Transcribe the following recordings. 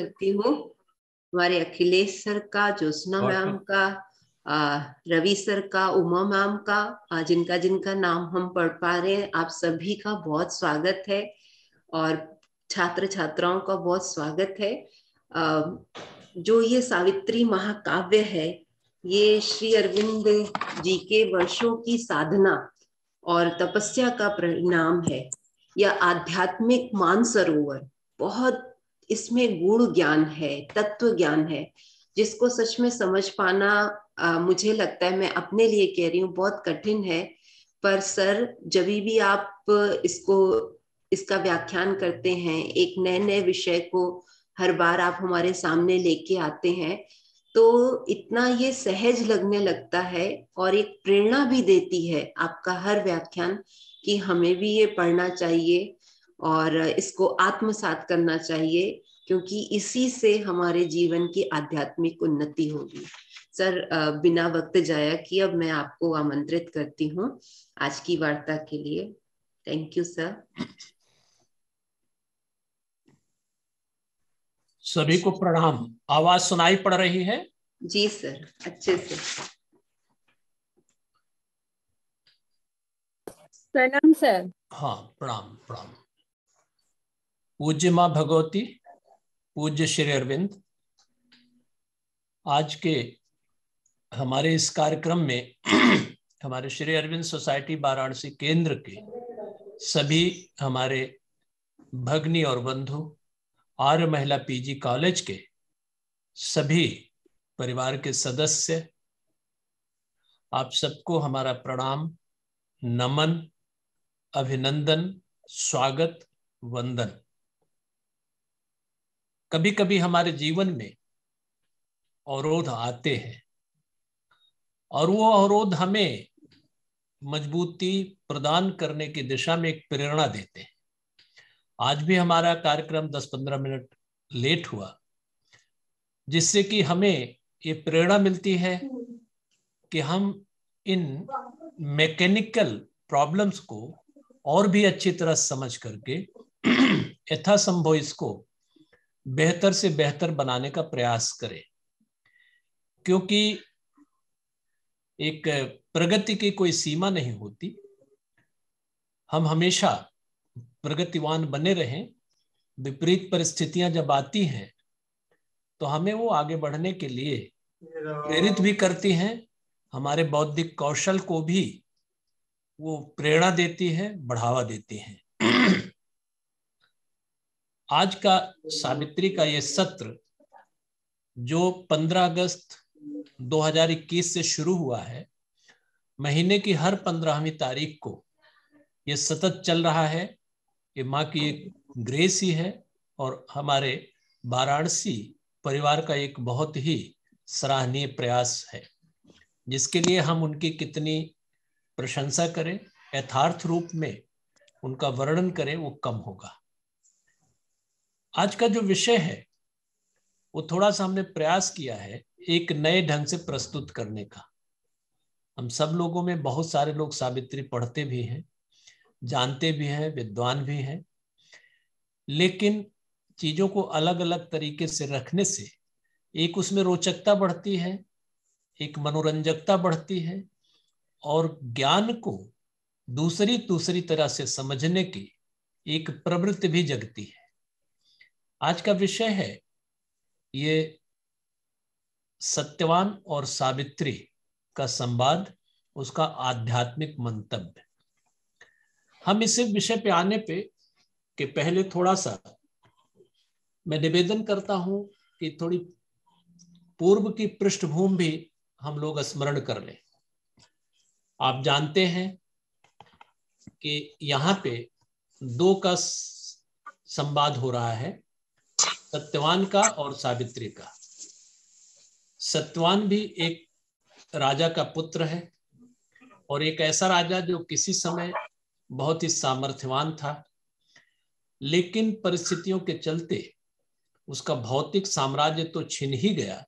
करती हूँ हमारे अखिलेश सर का, ज्योत्सना मैम का, रवि सर का, उमा मैम का, जिनका जिनका नाम हम पढ़ पा रहे हैं, आप सभी का बहुत स्वागत है और छात्र छात्राओं का बहुत स्वागत है। जो ये सावित्री महाकाव्य है, ये श्री अरविंद जी के वर्षों की साधना और तपस्या का परिणाम है। यह आध्यात्मिक मानसरोवर, बहुत इसमें गुण ज्ञान है, तत्व ज्ञान है, जिसको सच में समझ पाना मुझे लगता है, मैं अपने लिए कह रही हूँ, बहुत कठिन है। पर सर, जब भी आप इसका व्याख्यान करते हैं, एक नए नए विषय को हर बार आप हमारे सामने लेके आते हैं, तो इतना ये सहज लगने लगता है और एक प्रेरणा भी देती है आपका हर व्याख्यान कि हमें भी ये पढ़ना चाहिए और इसको आत्मसात करना चाहिए, क्योंकि इसी से हमारे जीवन की आध्यात्मिक उन्नति होगी। सर, बिना वक्त जाया किए अब मैं आपको आमंत्रित करती हूँ आज की वार्ता के लिए। Thank you sir. सभी को प्रणाम। आवाज सुनाई पड़ रही है? जी सर, अच्छे से। प्रणाम सर। हाँ, प्रणाम प्रणाम। पूज्य माँ भगवती, पूज्य श्री अरविंद, आज के हमारे इस कार्यक्रम में हमारे श्री अरविंद सोसाइटी वाराणसी केंद्र के सभी हमारे भगिनी और बंधु, आर्य महिला पीजी कॉलेज के सभी परिवार के सदस्य, आप सबको हमारा प्रणाम, नमन, अभिनंदन, स्वागत, वंदन। कभी कभी हमारे जीवन में अवरोध आते हैं और वो अवरोध हमें मजबूती प्रदान करने की दिशा में एक प्रेरणा देते हैं। आज भी हमारा कार्यक्रम 10-15 मिनट लेट हुआ, जिससे कि हमें ये प्रेरणा मिलती है कि हम इन मैकेनिकल प्रॉब्लम्स को और भी अच्छी तरह समझ करके यथासंभव इसको बेहतर से बेहतर बनाने का प्रयास करें, क्योंकि एक प्रगति की कोई सीमा नहीं होती। हम हमेशा प्रगतिवान बने रहें। विपरीत परिस्थितियां जब आती हैं तो हमें वो आगे बढ़ने के लिए प्रेरित भी करती हैं, हमारे बौद्धिक कौशल को भी वो प्रेरणा देती है, बढ़ावा देती हैं। आज का सावित्री का ये सत्र जो 15 अगस्त 2021 से शुरू हुआ है, महीने की हर 15वीं तारीख को ये सतत चल रहा है। ये माँ की एक ग्रेस ही है और हमारे वाराणसी परिवार का एक बहुत ही सराहनीय प्रयास है, जिसके लिए हम उनकी कितनी प्रशंसा करें, यथार्थ रूप में उनका वर्णन करें, वो कम होगा। आज का जो विषय है वो थोड़ा सा हमने प्रयास किया है एक नए ढंग से प्रस्तुत करने का। हम सब लोगों में बहुत सारे लोग सावित्री पढ़ते भी हैं, जानते भी हैं, विद्वान भी हैं, लेकिन चीजों को अलग अलग तरीके से रखने से एक उसमें रोचकता बढ़ती है, एक मनोरंजकता बढ़ती है और ज्ञान को दूसरी तरह से समझने की एक प्रवृत्ति भी जगती है। आज का विषय है ये सत्यवान और सावित्री का संवाद, उसका आध्यात्मिक मंतव्य। हम इस विषय पे आने पे के पहले थोड़ा सा मैं निवेदन करता हूं कि थोड़ी पूर्व की पृष्ठभूमि भी हम लोग स्मरण कर लें। आप जानते हैं कि यहाँ पे दो का संवाद हो रहा है, सत्यवान का और सावित्री का। सत्यवान भी एक राजा का पुत्र है और एक ऐसा राजा जो किसी समय बहुत ही सामर्थ्यवान था, लेकिन परिस्थितियों के चलते उसका भौतिक साम्राज्य तो छिन ही गया,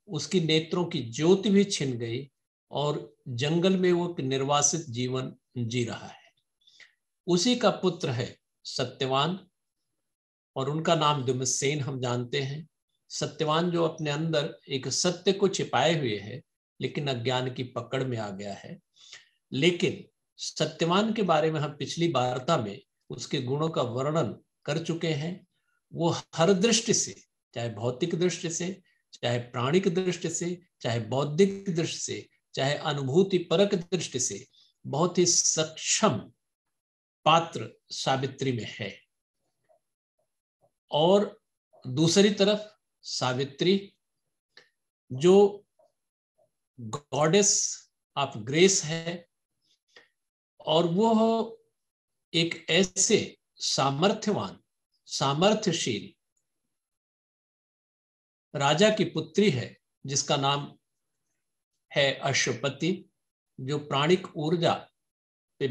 उसकी नेत्रों की ज्योति भी छिन गई और जंगल में वो एक निर्वासित जीवन जी रहा है। उसी का पुत्र है सत्यवान, और उनका नाम दुमसेन हम जानते हैं। सत्यवान जो अपने अंदर एक सत्य को छिपाए हुए है, लेकिन अज्ञान की पकड़ में आ गया है। लेकिन सत्यवान के बारे में हम पिछली वार्ता में उसके गुणों का वर्णन कर चुके हैं। वो हर दृष्टि से, चाहे भौतिक दृष्टि से, चाहे प्राणिक दृष्टि से, चाहे बौद्धिक दृष्टि से, चाहे अनुभूति परक दृष्टि से बहुत ही सक्षम पात्र सावित्री में है। और दूसरी तरफ सावित्री जो गॉडेस ऑफ ग्रेस है, और वो एक ऐसे सामर्थ्यवान, सामर्थ्यशील राजा की पुत्री है जिसका नाम है अश्वपति, जो प्राणिक ऊर्जा पे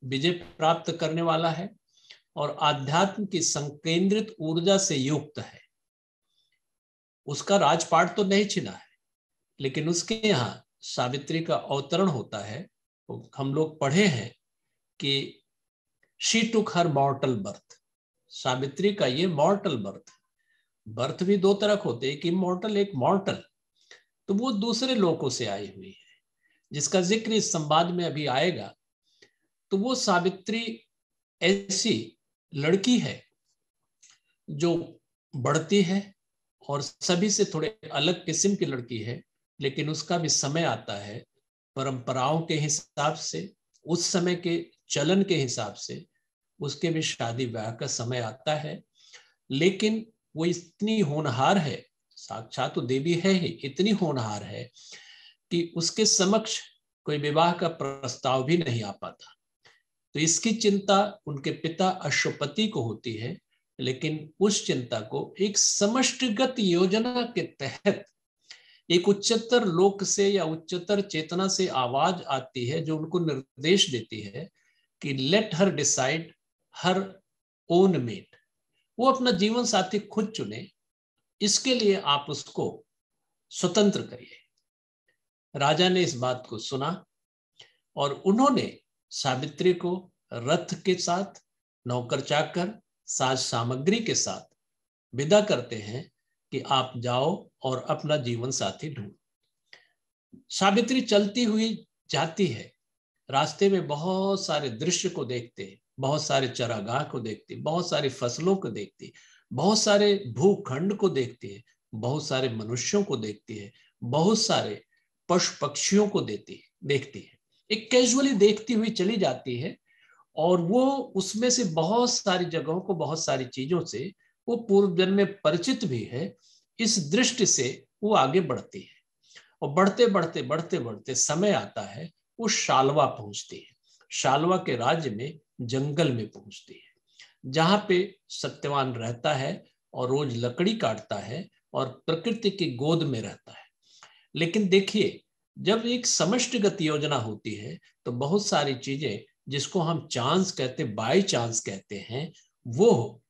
विजय प्राप्त करने वाला है और आध्यात्म की संकेंद्रित ऊर्जा से युक्त है। उसका राजपाट तो नहीं छिना है, लेकिन उसके यहाँ सावित्री का अवतरण होता है। हम लोग पढ़े हैं कि she took her मॉर्टल birth. Savitri का ये मॉर्टल बर्थ भी दो तरह होते हैं, एक इमॉर्टल एक मॉर्टल। तो वो दूसरे लोकों से आई हुई है, जिसका जिक्र इस संवाद में अभी आएगा। तो वो सावित्री ऐसी लड़की है जो बढ़ती है और सभी से थोड़े अलग किस्म की लड़की है, लेकिन उसका भी समय आता है परंपराओं के हिसाब से, उस समय के चलन के हिसाब से उसके भी शादी ब्याह का समय आता है। लेकिन वो इतनी होनहार है, साक्षात तो देवी है ही, इतनी होनहार है कि उसके समक्ष कोई विवाह का प्रस्ताव भी नहीं आ पाता। तो इसकी चिंता उनके पिता अश्वपति को होती है, लेकिन उस चिंता को एक समष्टिगत योजना के तहत एक उच्चतर लोक से या उच्चतर चेतना से आवाज आती है जो उनको निर्देश देती है कि let her decide her own mate. वो अपना जीवन साथी खुद चुने, इसके लिए आप उसको स्वतंत्र करिए। राजा ने इस बात को सुना और उन्होंने सावित्री को रथ के साथ, नौकर चाकर, साज सामग्री के साथ विदा करते हैं कि आप जाओ और अपना जीवन साथी ढूंढो। सावित्री चलती हुई जाती है, रास्ते में बहुत सारे दृश्य को देखते, बहुत सारे चरागाह को देखती, बहुत सारी फसलों को देखती, बहुत सारे भूखंड को देखती है, बहुत सारे मनुष्यों को देखती है, बहुत सारे पशु पक्षियों को देखती है। एक कैजुअली देखती हुई चली जाती है और वो उसमें से बहुत सारी जगहों को, बहुत सारी चीजों से वो पूर्व जन्म में परिचित भी है। इस दृष्टि से वो आगे बढ़ती है और बढ़ते बढ़ते बढ़ते बढ़ते समय आता है, वो शालवा पहुंचती है। शालवा के राज्य में जंगल में पहुंचती है, जहां पे सत्यवान रहता है और रोज लकड़ी काटता है और प्रकृति की गोद में रहता है। लेकिन देखिए, जब एक समष्टिगत योजना होती है तो बहुत सारी चीजें जिसको हम चांस कहते, बाय चांस कहते हैं, वो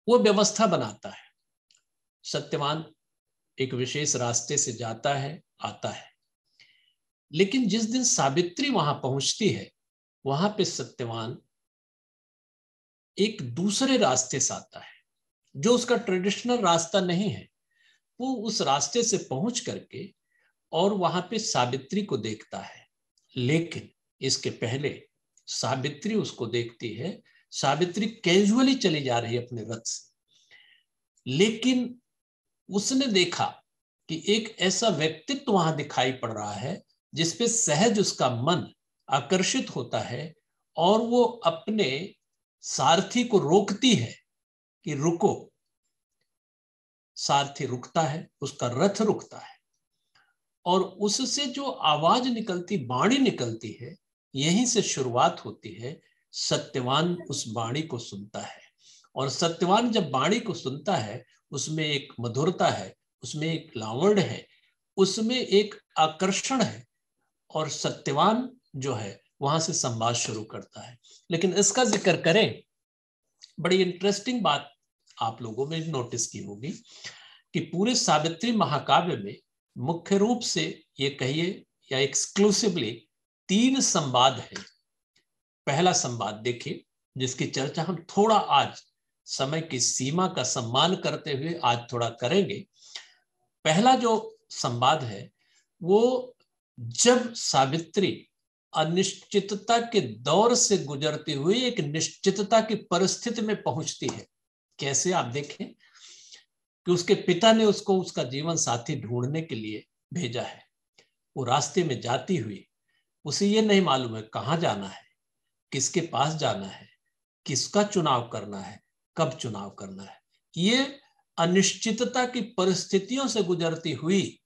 व्यवस्था बनाता है। सत्यवान एक विशेष रास्ते से जाता है, आता है, लेकिन जिस दिन सावित्री वहां पहुंचती है, वहां पे सत्यवान एक दूसरे रास्ते से आता है जो उसका ट्रेडिशनल रास्ता नहीं है। वो उस रास्ते से पहुंच करके और वहां पे सावित्री को देखता है, लेकिन इसके पहले सावित्री उसको देखती है। सावित्री कैजुअली चली जा रही है अपने रथ से, लेकिन उसने देखा कि एक ऐसा व्यक्तित्व वहां दिखाई पड़ रहा है जिसपे सहज उसका मन आकर्षित होता है और वो अपने सारथी को रोकती है कि रुको। सारथी रुकता है, उसका रथ रुकता है और उससे जो आवाज निकलती, वाणी निकलती है, यहीं से शुरुआत होती है। सत्यवान उस वाणी को सुनता है और सत्यवान जब वाणी को सुनता है, उसमें एक मधुरता है, उसमें एक लावण्य है, उसमें एक आकर्षण है और सत्यवान जो है वहां से संवाद शुरू करता है। लेकिन इसका जिक्र करें, बड़ी इंटरेस्टिंग बात आप लोगों में नोटिस की होगी कि पूरे सावित्री महाकाव्य में मुख्य रूप से ये कहिए या एक्सक्लूसिवली 3 संवाद है। पहला संवाद देखिए, जिसकी चर्चा हम थोड़ा आज समय की सीमा का सम्मान करते हुए आज थोड़ा करेंगे। पहला जो संवाद है वो जब सावित्री अनिश्चितता के दौर से गुजरती हुई एक निश्चितता की परिस्थिति में पहुंचती है। कैसे, आप देखें कि उसके पिता ने उसको उसका जीवन साथी ढूंढने के लिए भेजा है। वो रास्ते में जाती हुई उसे ये नहीं मालूम है कहाँ जाना है, किसके पास जाना है, किसका चुनाव करना है, कब चुनाव करना है। ये अनिश्चितता की परिस्थितियों से गुजरती हुई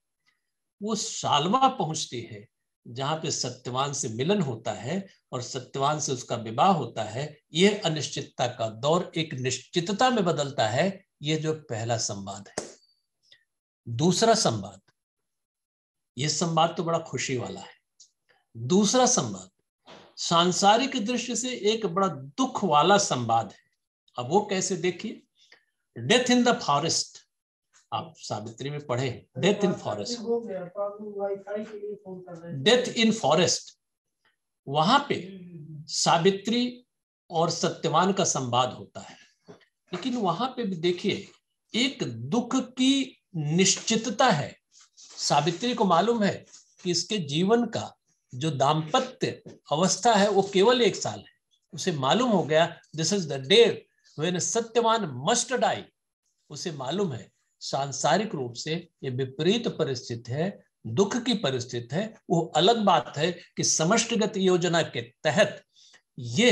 वो सालवा पहुंचती है जहां पे सत्यवान से मिलन होता है और सत्यवान से उसका विवाह होता है। यह अनिश्चितता का दौर एक निश्चितता में बदलता है। यह जो पहला संवाद है। दूसरा संवाद, यह संवाद तो बड़ा खुशी वाला है। दूसरा संवाद सांसारिक दृष्टि से एक बड़ा दुख वाला संवाद है। अब वो कैसे, देखिए, डेथ इन द फॉरेस्ट, आप सावित्री में पढ़े, death in forest, death in forest. वहां पे सावित्री और सत्यवान का संवाद होता है, लेकिन वहां पे भी देखिए एक दुख की निश्चितता है। सावित्री को मालूम है कि इसके जीवन का जो दाम्पत्य अवस्था है वो केवल 1 साल है। उसे मालूम हो गया this is the day when Satyavan must die. उसे मालूम है सांसारिक रूप से ये विपरीत परिस्थिति है, दुख की परिस्थिति है। वो अलग बात है कि समष्टिगत योजना के तहत ये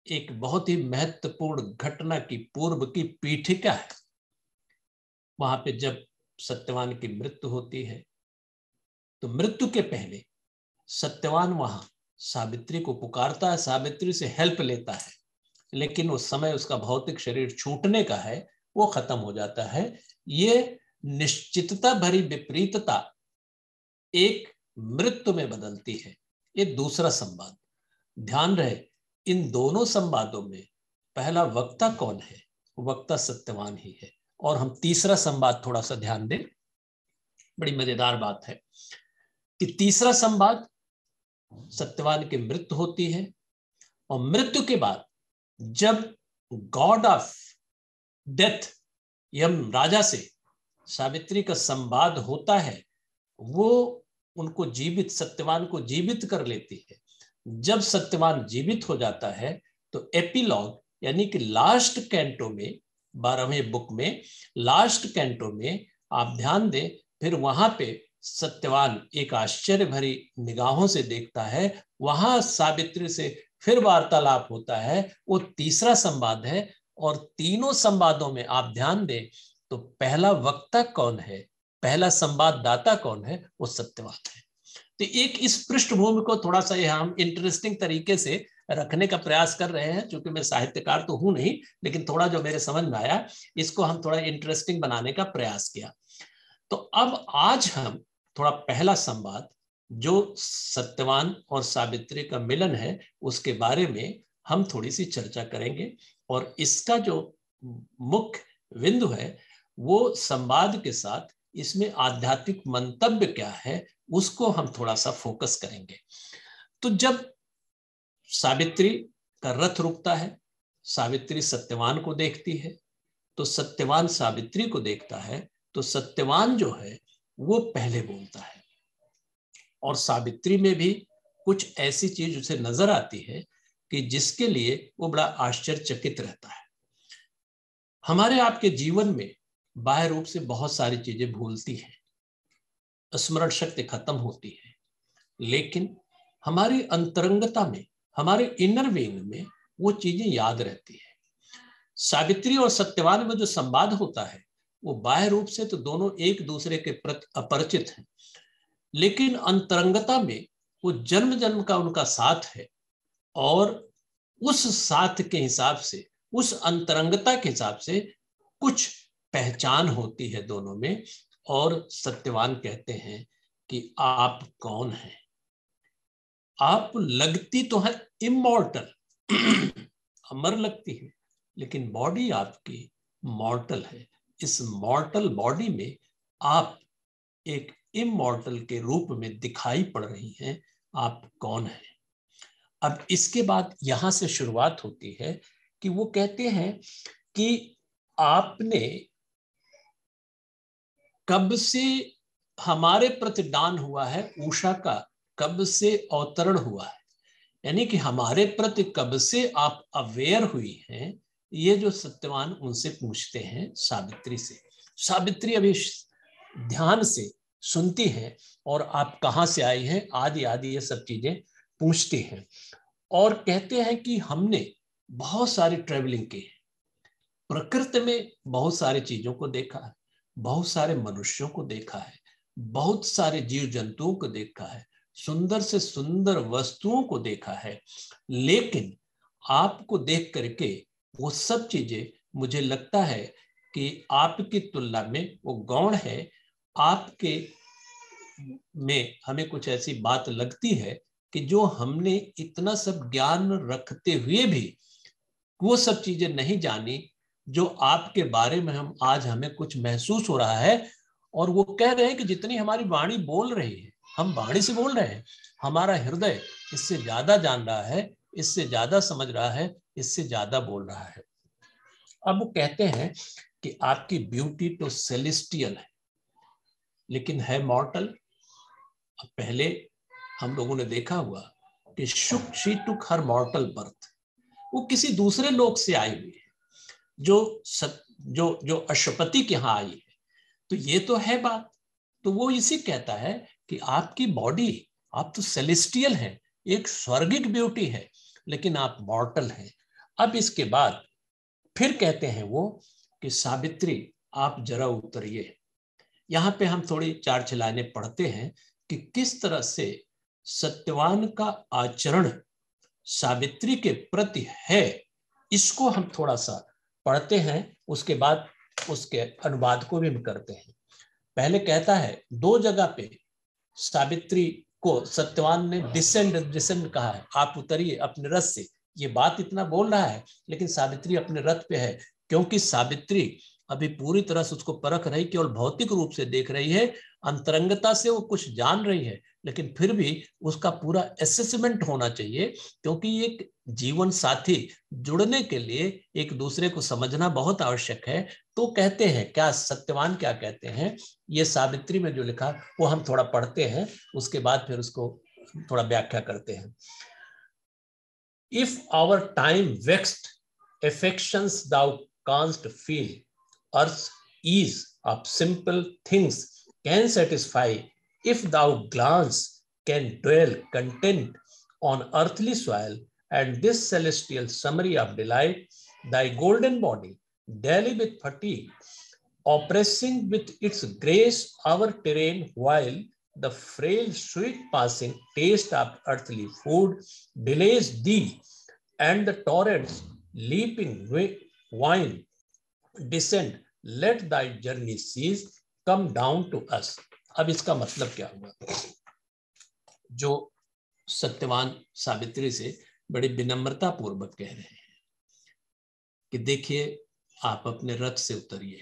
एक बहुत ही महत्वपूर्ण घटना की पूर्व की पीठिका है। वहां पे जब सत्यवान की मृत्यु होती है तो मृत्यु के पहले सत्यवान वहां सावित्री को पुकारता है, सावित्री से हेल्प लेता है, लेकिन उस समय उसका भौतिक शरीर छूटने का है, वो खत्म हो जाता है। ये निश्चितता भरी विपरीतता एक मृत्यु में बदलती है। ये दूसरा संवाद। ध्यान रहे इन दोनों संवादों में पहला वक्ता कौन है? वक्ता सत्यवान ही है। और हम तीसरा संवाद थोड़ा सा ध्यान दें, बड़ी मजेदार बात है कि तीसरा संवाद सत्यवान की मृत्यु होती है और मृत्यु के बाद जब गॉड ऑफ डेथ यम राजा से सावित्री का संवाद होता है, वो उनको जीवित, सत्यवान को जीवित कर लेती है। जब सत्यवान जीवित हो जाता है तो एपिलॉग यानी कि लास्ट कैंटो में, 12वें बुक में लास्ट कैंटो में आप ध्यान दें, फिर वहां पे सत्यवान एक आश्चर्य भरी निगाहों से देखता है, वहां सावित्री से फिर वार्तालाप होता है। वो तीसरा संवाद है। और तीनों संवादों में आप ध्यान दें तो पहला वक्ता कौन है, पहला संवाददाता कौन है? वो सत्यवान है। तो एक इस पृष्ठभूमि को थोड़ा सा हम इंटरेस्टिंग तरीके से रखने का प्रयास कर रहे हैं, क्योंकि मैं साहित्यकार तो हूं नहीं, लेकिन थोड़ा जो मेरे समझ में आया इसको हम थोड़ा इंटरेस्टिंग बनाने का प्रयास किया। तो अब आज हम थोड़ा पहला संवाद जो सत्यवान और सावित्री का मिलन है उसके बारे में हम थोड़ी सी चर्चा करेंगे। और इसका जो मुख्य बिंदु है वो संवाद के साथ इसमें आध्यात्मिक मंतव्य क्या है उसको हम थोड़ा सा फोकस करेंगे। तो जब सावित्री का रथ रुकता है, सावित्री सत्यवान को देखती है, तो सत्यवान सावित्री को देखता है, तो सत्यवान जो है वो पहले बोलता है। और सावित्री में भी कुछ ऐसी चीज उसे नजर आती है कि जिसके लिए वो बड़ा आश्चर्यचकित रहता है। हमारे आपके जीवन में बाह्य रूप से बहुत सारी चीजें भूलती हैं, स्मरण शक्ति खत्म होती है, लेकिन हमारी अंतरंगता में, हमारे इनर बीइंग में वो चीजें याद रहती है। सावित्री और सत्यवान में जो संवाद होता है वो बाह्य रूप से तो दोनों एक दूसरे के प्रति अपरिचित हैं, लेकिन अंतरंगता में वो जन्म जन्म का उनका साथ है। और उस साथ के हिसाब से, उस अंतरंगता के हिसाब से कुछ पहचान होती है दोनों में। और सत्यवान कहते हैं कि आप कौन हैं? आप लगती तो है इमॉर्टल, अमर लगती है, लेकिन बॉडी आपकी मॉर्टल है। इस मॉर्टल बॉडी में आप एक इमॉर्टल के रूप में दिखाई पड़ रही हैं। आप कौन हैं? अब इसके बाद यहां से शुरुआत होती है कि वो कहते हैं कि आपने कब से हमारे प्रति दान हुआ है, उषा का कब से अवतरण हुआ है, यानी कि हमारे प्रति कब से आप अवेयर हुई हैं, ये जो सत्यवान उनसे पूछते हैं सावित्री से। सावित्री अभी ध्यान से सुनती हैं और आप कहाँ से आई हैं आदि आदि ये सब चीजें पूछती हैं, और कहते हैं कि हमने बहुत सारी ट्रेवलिंग की है, प्रकृति में बहुत सारी चीजों को देखा है, बहुत सारे मनुष्यों को देखा है, बहुत सारे जीव जंतुओं को देखा है, सुंदर से सुंदर वस्तुओं को देखा है, लेकिन आपको देख करके वो सब चीजें मुझे लगता है कि आपकी तुलना में वो गौण है। आपके में हमें कुछ ऐसी बात लगती है कि जो हमने इतना सब ज्ञान रखते हुए भी वो सब चीजें नहीं जानी जो आपके बारे में हम आज हमें कुछ महसूस हो रहा है। और वो कह रहे हैं कि जितनी हमारी वाणी बोल रही है, हम वाणी से बोल रहे हैं, हमारा हृदय इससे ज्यादा जान रहा है, इससे ज्यादा समझ रहा है, इससे ज्यादा बोल रहा है। अब वो कहते हैं कि आपकी ब्यूटी तो सेलेस्टियल है लेकिन है मॉर्टल। अब पहले हम लोगों ने देखा हुआ कि शी टुक हर मॉर्टल बर्थ, वो किसी दूसरे लोक से आई हुई है, जो अश्वपति के यहाँ आई है। तो ये तो है बात। तो वो इसी कहता है कि आपकी बॉडी, आप तो सेलेस्टियल हैं, एक स्वर्गिक ब्यूटी है, लेकिन आप मॉर्टल हैं। अब इसके बाद फिर कहते हैं वो कि सावित्री आप जरा उतरिए। यहाँ पे हम थोड़ी चार छलाने पढ़ते हैं कि किस तरह से सत्यवान का आचरण सावित्री के प्रति है, इसको हम थोड़ा सा पढ़ते हैं, उसके बाद उसके अनुवाद को भी हम करते हैं। पहले कहता है दो जगह पे सावित्री को सत्यवान ने डिसेंड कहा है, आप उतरिए अपने रथ से। ये बात इतना बोल रहा है लेकिन सावित्री अपने रथ पे है, क्योंकि सावित्री अभी पूरी तरह से उसको परख रही, केवल भौतिक रूप से देख रही है, अंतरंगता से वो कुछ जान रही है, लेकिन फिर भी उसका पूरा असेसमेंट होना चाहिए, क्योंकि एक जीवन साथी जुड़ने के लिए एक दूसरे को समझना बहुत आवश्यक है। तो कहते हैं क्या, सत्यवान क्या कहते हैं, ये सावित्री में जो लिखा वो हम थोड़ा पढ़ते हैं, उसके बाद फिर उसको थोड़ा व्याख्या करते हैं। If our time vexed affections thou canst feel, earth's ease of simple things can satisfy. If thou glance can dwell content on earthly soil, and this celestial summary of delight, thy golden body, daily with fatigue, oppressing with its grace our terrain, while the frail sweet passing taste of earthly food delays thee, and the torrents leaping wine descend, let thy journey cease, come down to us. अब इसका मतलब क्या हुआ? जो सत्यवान सावित्री से बड़ी विनम्रता पूर्वक कह रहे हैं कि देखिए आप अपने रथ से उतरिए,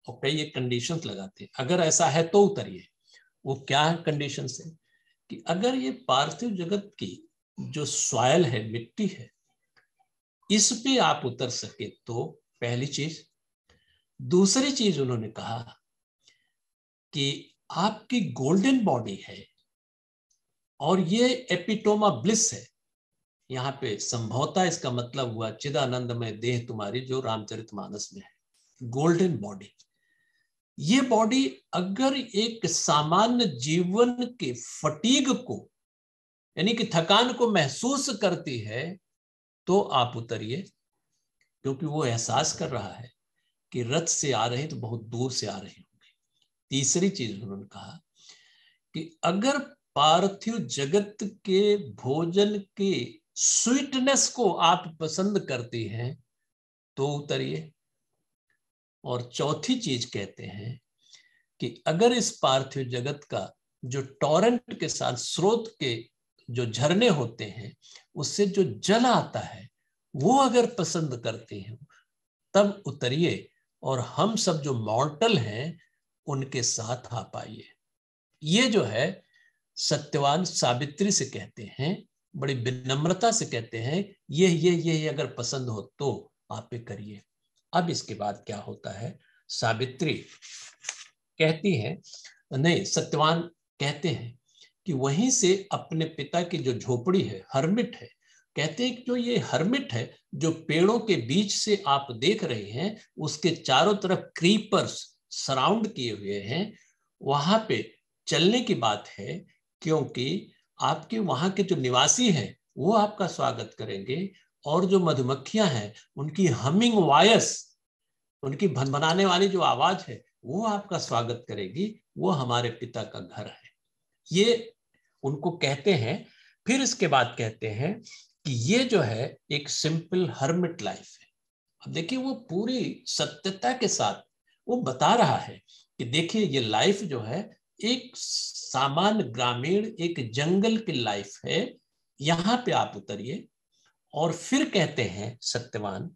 और कई एक कंडीशंस लगाते हैं, अगर ऐसा है तो उतरिए। वो क्या कंडीशंस है कि अगर ये पार्थिव जगत की जो सॉयल है, मिट्टी है, इस पे आप उतर सके तो पहली चीज। दूसरी चीज उन्होंने कहा कि आपकी गोल्डन बॉडी है, और ये एपिटोमा ब्लिस है। यहाँ पे संभवतः इसका मतलब हुआ चिदानंदमय देह तुम्हारी, जो रामचरितमानस में है। गोल्डन बॉडी, ये बॉडी अगर एक सामान्य जीवन के फटीग को, यानी कि थकान को महसूस करती है तो आप उतरिए, क्योंकि वो एहसास कर रहा है कि रथ से आ रहे तो बहुत दूर से आ रहे होंगे। तीसरी चीज उन्होंने कहा कि अगर पार्थिव जगत के भोजन के स्वीटनेस को आप पसंद करते हैं तो उतरिए। और चौथी चीज कहते हैं कि अगर इस पार्थिव जगत का जो टॉरेंट के साथ स्रोत के जो झरने होते हैं, उससे जो जल आता है, वो अगर पसंद करते हैं तब उतरिए, और हम सब जो मॉर्टल हैं उनके साथ आ पाइए। ये जो है सत्यवान सावित्री से कहते हैं बड़ी विनम्रता से कहते हैं ये अगर पसंद हो तो आप पे करिए। अब इसके बाद क्या होता है, सावित्री कहती है, नहीं सत्यवान कहते हैं कि वहीं से अपने पिता की जो झोपड़ी है, हर्मिट है, कहते हैं कि जो ये हर्मिट है, जो पेड़ों के बीच से आप देख रहे हैं, उसके चारों तरफ क्रीपर्स सराउंड किए हुए हैं, वहां पे चलने की बात है, क्योंकि आपके वहां के जो निवासी हैं वो आपका स्वागत करेंगे, और जो मधुमक्खियां हैं उनकी हमिंग वॉयस, उनकी भनभनाने वाली जो आवाज है वो आपका स्वागत करेगी। वो हमारे पिता का घर है, ये उनको कहते हैं। फिर इसके बाद कहते हैं कि ये जो है एक सिंपल हर्मिट लाइफ है। अब देखिए वो पूरी सत्यता के साथ वो बता रहा है कि देखिए ये लाइफ जो है एक सामान्य ग्रामीण एक जंगल की लाइफ है, यहां पे आप उतरिए। और फिर कहते हैं सत्यवान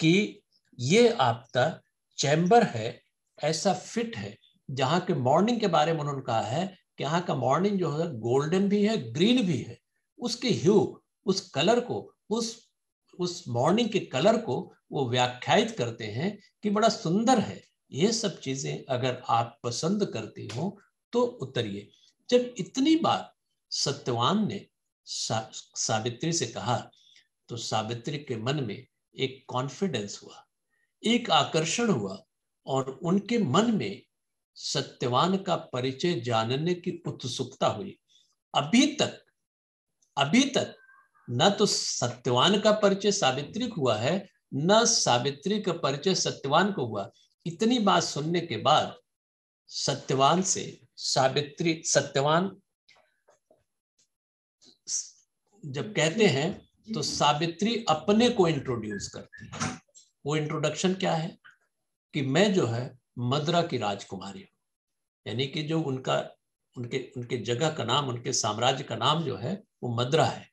कि ये आपका चैम्बर है, ऐसा फिट है जहां के मॉर्निंग के बारे में उन्होंने कहा है कि यहाँ का मॉर्निंग जो है गोल्डन भी है, ग्रीन भी है। उसके ह्यू, उस कलर को, उस मॉर्निंग के कलर को वो व्याख्यायित करते हैं कि बड़ा सुंदर है। ये सब चीजें अगर आप पसंद करती हो तो उतरिए। जब इतनी बार सत्यवान ने सावित्री से कहा तो सावित्री के मन में एक कॉन्फिडेंस हुआ, एक आकर्षण हुआ, और उनके मन में सत्यवान का परिचय जानने की उत्सुकता हुई। अभी तक न तो सत्यवान का परिचय सावित्री को हुआ है, न सावित्री का परिचय सत्यवान को हुआ। इतनी बात सुनने के बाद सत्यवान जब कहते हैं तो सावित्री अपने को इंट्रोड्यूस करती है। वो इंट्रोडक्शन क्या है कि मैं जो है मद्रा की राजकुमारी हूँ, यानी कि जो उनके जगह का नाम, उनके साम्राज्य का नाम जो है वो मद्रा है,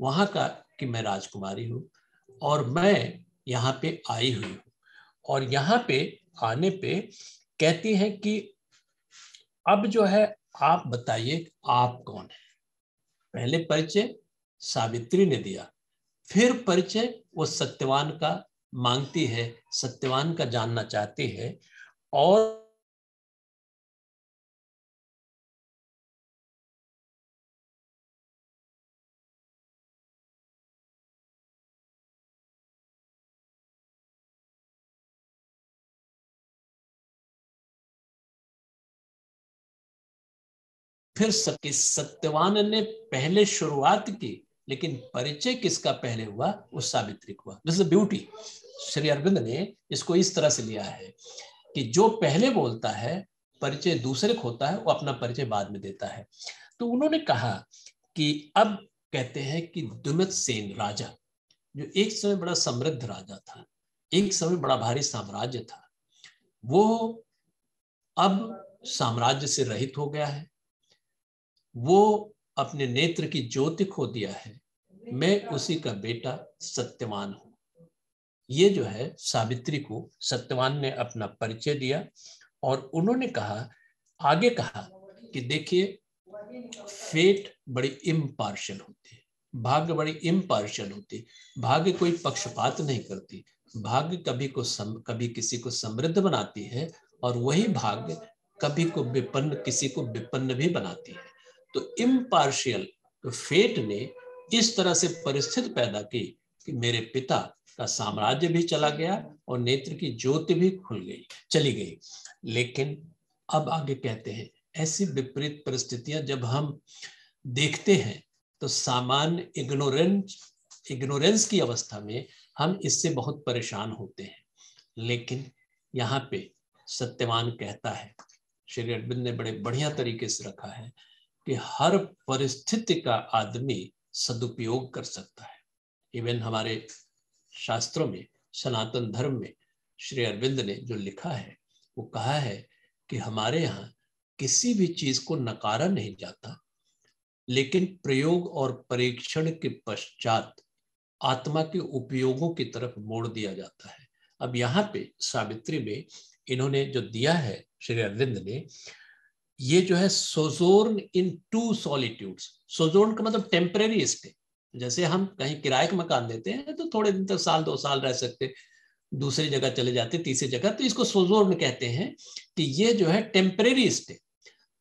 वहां का कि मैं राजकुमारी हूँ और मैं यहाँ पे आई हुई हूँ। और यहाँ पे आने पे कहती हैं कि अब जो है आप बताइए आप कौन है। पहले परिचय सावित्री ने दिया, फिर परिचय वो सत्यवान का मांगती है, सत्यवान का जानना चाहती है। और फिर सत्यवान ने पहले शुरुआत की, लेकिन परिचय किसका पहले हुआ, वो सावित्री को हुआ। This is beauty. Shri Aurobindo ने इसको इस तरह से लिया है कि जो पहले बोलता है, परिचय दूसरे को होता है, वो अपना परिचय बाद में देता है। तो उन्होंने कहा कि अब कहते हैं कि दुमित सेन राजा, जो एक समय बड़ा समृद्ध राजा था, एक समय बड़ा भारी साम्राज्य था, वो अब साम्राज्य से रहित हो गया है। वो अपने नेत्र की ज्योति खो दिया है। मैं उसी का बेटा सत्यवान हूं। ये जो है सावित्री को सत्यवान ने अपना परिचय दिया। और उन्होंने कहा, आगे कहा कि देखिए फेट बड़ी इम्पार्शियल होती है, भाग्य बड़ी इम्पार्शियल होती है। भाग्य कोई पक्षपात नहीं करती। भाग्य कभी किसी को समृद्ध बनाती है, और वही भाग्य कभी को विपन्न, किसी को विपन्न भी बनाती है। तो इम्पार्शियल, तो फेट ने इस तरह से परिस्थिति पैदा की कि मेरे पिता का साम्राज्य भी चला गया और नेत्र की ज्योति भी चली गई। लेकिन अब आगे कहते हैं, ऐसी विपरीत परिस्थितियां जब हम देखते हैं तो सामान्य इग्नोरेंस की अवस्था में हम इससे बहुत परेशान होते हैं। लेकिन यहाँ पे सत्यवान कहता है, श्री अरविंद ने बड़े बढ़िया तरीके से रखा है कि हर परिस्थिति का आदमी सदुपयोग कर सकता है। इवन हमारे शास्त्रों में, सनातन धर्म में श्री अरविंद ने जो लिखा है, वो कहा है कि हमारे यहाँ किसी भी चीज को नकारा नहीं जाता, लेकिन प्रयोग और परीक्षण के पश्चात आत्मा के उपयोगों की तरफ मोड़ दिया जाता है। अब यहाँ पे सावित्री में इन्होंने जो दिया है श्री अरविंद ने, ये जो है सोजोर्न इन टू सॉलिट्यूड्स। सोजोर्न का मतलब टेम्परेरी स्टे, जैसे हम कहीं किराए का मकान देते हैं तो थोड़े दिन तक, साल 2 साल रह सकते, दूसरी जगह चले जाते, तीसरी जगह, तो इसको सोजोर्न कहते हैं कि ये जो है टेम्परेरी स्टे।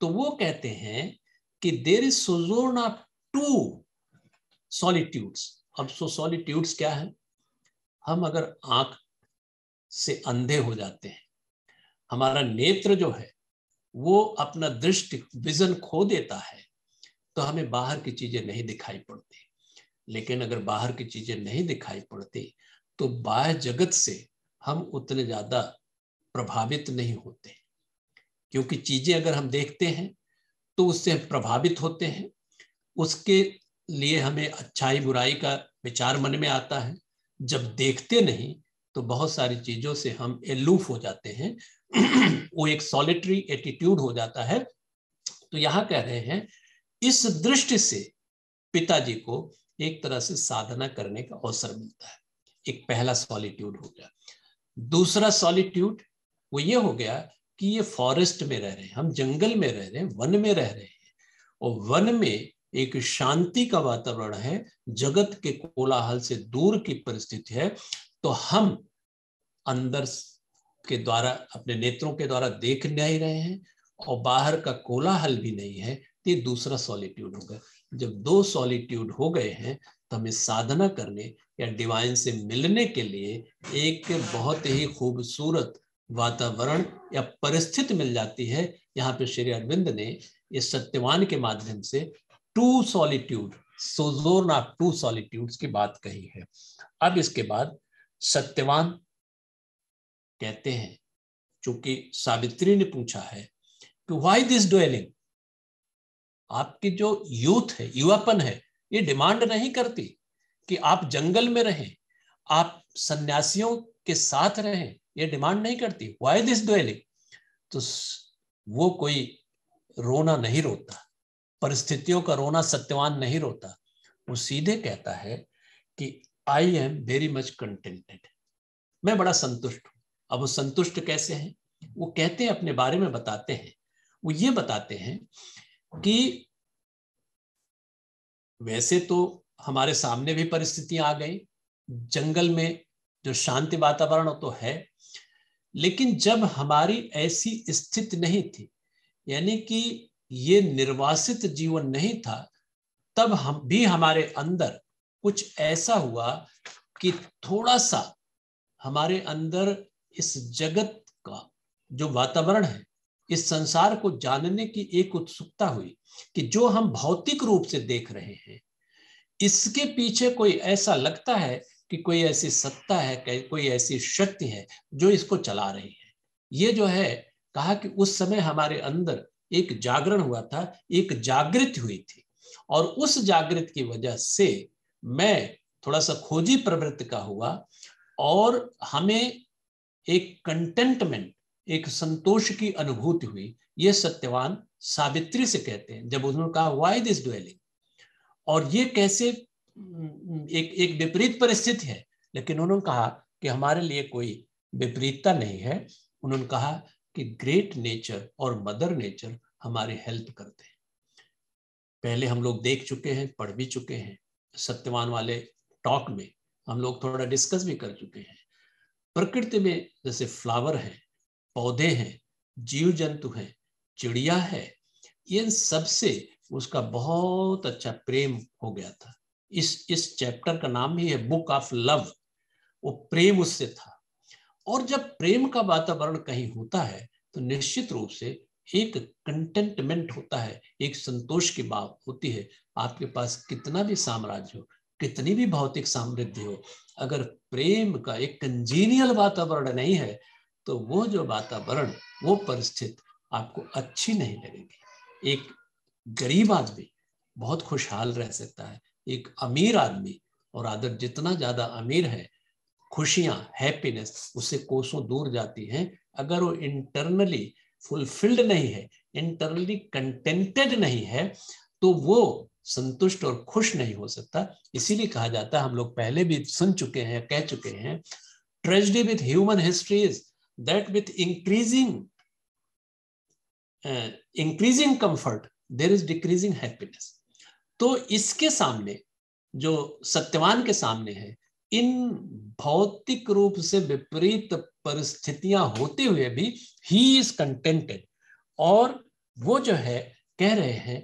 तो वो कहते हैं कि देयर इज सोजोर्न ऑफ 2 सॉलिट्यूड्स। अब सॉलिट्यूड्स क्या है? हम अगर आंख से अंधे हो जाते हैं, हमारा नेत्र जो है वो अपना दृष्टि विजन खो देता है, तो हमें बाहर की चीजें नहीं दिखाई पड़ती। लेकिन अगर बाहर की चीजें नहीं दिखाई पड़ती तो बाह्य जगत से हम उतने ज्यादा प्रभावित नहीं होते, क्योंकि चीजें अगर हम देखते हैं तो उससे हम प्रभावित होते हैं, उसके लिए हमें अच्छाई बुराई का विचार मन में आता है। जब देखते नहीं तो बहुत सारी चीजों से हम एलूफ हो जाते हैं, वो एक सॉलिटरी एटीट्यूड हो जाता है। तो यहां कह रहे हैं इस दृष्टि से पिताजी को एक तरह से साधना करने का अवसर मिलता है। एक पहला सॉलिट्यूड हो गया। दूसरा सॉलिट्यूड वो ये हो गया कि ये फॉरेस्ट में रह रहे हैं, हम जंगल में रह रहे हैं, वन में रह रहे हैं, और वन में एक शांति का वातावरण है, जगत के कोलाहल से दूर की परिस्थिति है। तो हम अंदर के द्वारा, अपने नेत्रों के द्वारा देख नहीं रहे हैं और बाहर का कोलाहल भी नहीं है। ये दूसरा सॉलिट्यूड होगा। जब 2 सॉलिट्यूड हो गए हैं तो हमें साधना करने या डिवाइन से मिलने के लिए एक बहुत ही खूबसूरत वातावरण या परिस्थिति मिल जाती है। यहाँ पे श्री अरविंद ने इस सत्यवान के माध्यम से 2 सॉलिट्यूड, सोजोर्न ऑफ 2 सॉलिट्यूड्स की बात कही है। अब इसके बाद सत्यवान कहते हैं, चूंकि सावित्री ने पूछा है कि व्हाई दिस ड्वेलिंग, आपकी जो यूथ है, युवापन है, ये डिमांड नहीं करती कि आप जंगल में रहें, आप सन्यासियों के साथ रहें, ये डिमांड नहीं करती। व्हाई दिस ड्वेलिंग, तो वो कोई रोना नहीं रोता, परिस्थितियों का रोना सत्यवान नहीं रोता। वो सीधे कहता है कि I am very much contented, मैं बड़ा संतुष्ट हूं। अब वो संतुष्ट कैसे हैं? वो कहते हैं, अपने बारे में बताते हैं। वो ये बताते हैं कि वैसे तो हमारे सामने भी परिस्थितियां आ गई, जंगल में जो शांति वातावरण तो है, लेकिन जब हमारी ऐसी स्थिति नहीं थी, यानी कि ये निर्वासित जीवन नहीं था, तब हम भी, हमारे अंदर कुछ ऐसा हुआ कि थोड़ा सा हमारे अंदर इस जगत का जो वातावरण है, इस संसार को जानने की एक उत्सुकता हुई कि जो हम भौतिक रूप से देख रहे हैं, इसके पीछे कोई ऐसा लगता है कि कोई ऐसी सत्ता है, कोई ऐसी शक्ति है जो इसको चला रही है। ये जो है, कहा कि उस समय हमारे अंदर एक जागरण हुआ था, एक जागृति हुई थी, और उस जागृति की वजह से मैं थोड़ा सा खोजी प्रवृत्ति का हुआ, और हमें एक कंटेंटमेंट, एक संतोष की अनुभूति हुई। ये सत्यवान सावित्री से कहते हैं, जब उन्होंने कहा व्हाई दिस ड्वेलिंग, और ये कैसे एक विपरीत परिस्थिति है, लेकिन उन्होंने कहा कि हमारे लिए कोई विपरीतता नहीं है। उन्होंने कहा कि ग्रेट नेचर और मदर नेचर हमारी हेल्प करते हैं। पहले हम लोग देख चुके हैं, पढ़ भी चुके हैं, सत्यवान वाले टॉक में हम लोग थोड़ा डिस्कस भी कर चुके हैं। प्रकृति में जैसे फ्लावर है, पौधे हैं, जीव जंतु हैं, चिड़िया है, इन सबसे उसका बहुत अच्छा प्रेम हो गया था। इस चैप्टर का नाम ही है बुक ऑफ लव। वो प्रेम उससे था, और जब प्रेम का वातावरण कहीं होता है तो निश्चित रूप से एक कंटेंटमेंट होता है, एक संतोष की बात होती है। आपके पास कितना भी साम्राज्य हो, कितनी भी भौतिक समृद्धि हो, अगर प्रेम का एक कंजीनियल वातावरण नहीं है तो वो जो वातावरण, वो परिस्थिति आपको अच्छी नहीं लगेगी। एक गरीब आदमी बहुत खुशहाल रह सकता है, एक अमीर आदमी, और अगर जितना ज्यादा अमीर है, खुशियां, हैप्पीनेस उससे कोसों दूर जाती हैं। अगर वो इंटरनली फुलफिल्ड नहीं है, इंटरनली कंटेंटेड नहीं है, तो वो संतुष्ट और खुश नहीं हो सकता। इसीलिए कहा जाता है, हम लोग पहले भी सुन चुके हैं, कह चुके हैं, tragedy with human history is that with increasing comfort there is decreasing happiness. तो इसके सामने जो सत्यवान के सामने है, इन भौतिक रूप से विपरीत परिस्थितियां होते हुए भी ही इज कंटेंटेड। और वो जो है कह रहे हैं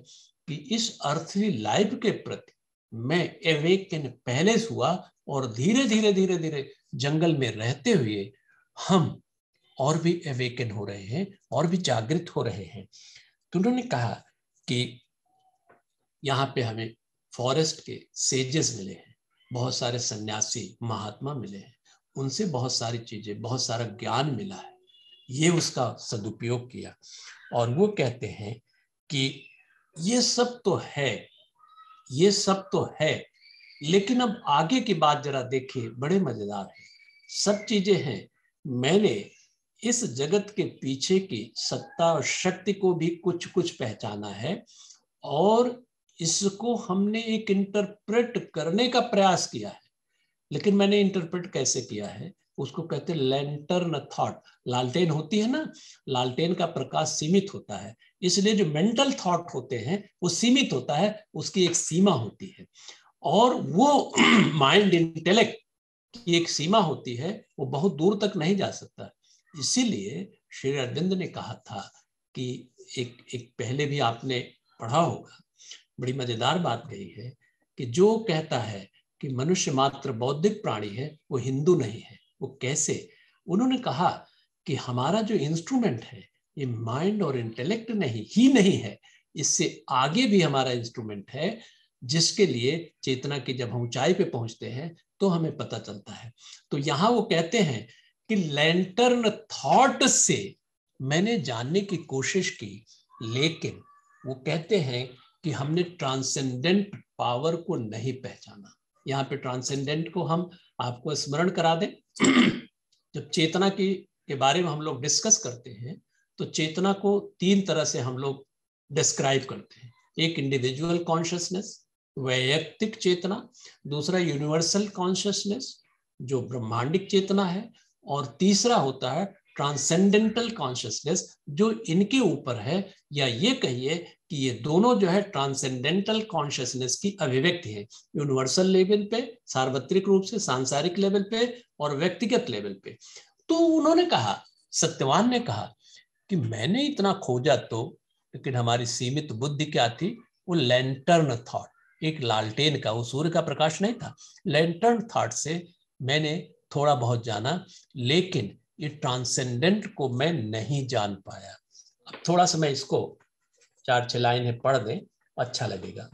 कि इस अर्थली लाइफ के प्रति मैं एवेकन पहले हुआ, और धीरे धीरे धीरे धीरे जंगल में रहते हुए हम और भी एवेकन हो रहे हैं और भी जागृत हो रहे हैं। तो उन्होंने कहा कि यहाँ पे हमें फॉरेस्ट के सेजेस मिले हैं, बहुत सारे सन्यासी महात्मा मिले हैं, उनसे बहुत सारी चीजें, बहुत सारा ज्ञान मिला है, ये उसका सदुपयोग किया। और वो कहते हैं कि ये सब तो है, ये सब तो है, लेकिन अब आगे की बात जरा देखिए, बड़े मजेदार है। सब चीजें हैं, मैंने इस जगत के पीछे की सत्ता और शक्ति को भी कुछ कुछ पहचाना है, और इसको हमने एक इंटरप्रेट करने का प्रयास किया है। लेकिन मैंने इंटरप्रेट कैसे किया है, उसको कहते हैं लैंटर्न थॉट। लालटेन होती है ना, लालटेन का प्रकाश सीमित होता है, इसलिए जो मेंटल थॉट होते हैं वो सीमित होता है, उसकी एक सीमा होती है। और वो माइंड इंटेलेक्ट की एक सीमा होती है, वो बहुत दूर तक नहीं जा सकता। इसीलिए श्री अरविंद ने कहा था कि एक पहले भी आपने पढ़ा होगा, बड़ी मजेदार बात कही है कि जो कहता है कि मनुष्य मात्र बौद्धिक प्राणी है, वो हिंदू नहीं है। वो कैसे? उन्होंने कहा कि हमारा जो इंस्ट्रूमेंट है ये माइंड और इंटेलेक्ट नहीं है, इससे आगे भी हमारा इंस्ट्रूमेंट है, जिसके लिए चेतना की जब हम ऊंचाई पे पहुंचते हैं तो हमें पता चलता है। तो यहां वो कहते हैं कि लैंटर्न थॉट से मैंने जानने की कोशिश की, लेकिन वो कहते हैं कि हमने ट्रांसेंडेंट पावर को नहीं पहचाना। यहाँ पे ट्रांसेंडेंट को हम आपको स्मरण करा दें। जब चेतना के बारे में हम लोग डिस्कस करते हैं तो चेतना को तीन तरह से हम लोग डिस्क्राइब करते हैं। एक इंडिविजुअल कॉन्शियसनेस, वैयक्तिक चेतना, दूसरा यूनिवर्सल कॉन्शियसनेस जो ब्रह्मांडिक चेतना है, और तीसरा होता है ट्रांसेंडेंटल कॉन्शियसनेस जो इनके ऊपर है, या ये कहिए कि ये दोनों जो है ट्रांसेंडेंटल कॉन्शियसनेस की अभिव्यक्ति है, यूनिवर्सल लेवल पे, सार्वत्रिक रूप से सांसारिक लेवल पे, और व्यक्तिगत लेवल पे। तो उन्होंने कहा, सत्यवान ने कहा कि मैंने इतना खोजा तो, लेकिन हमारी सीमित बुद्धि क्या थी, वो लैंटर्न थॉट, एक लालटेन का, वो सूर्य का प्रकाश नहीं था, लैंटर्न थॉट से मैंने थोड़ा बहुत जाना, लेकिन ये ट्रांसेंडेंट को मैं नहीं जान पाया। अब थोड़ा सा मैं इसको 4-6 लाइन है पढ़ दें, अच्छा लगेगा।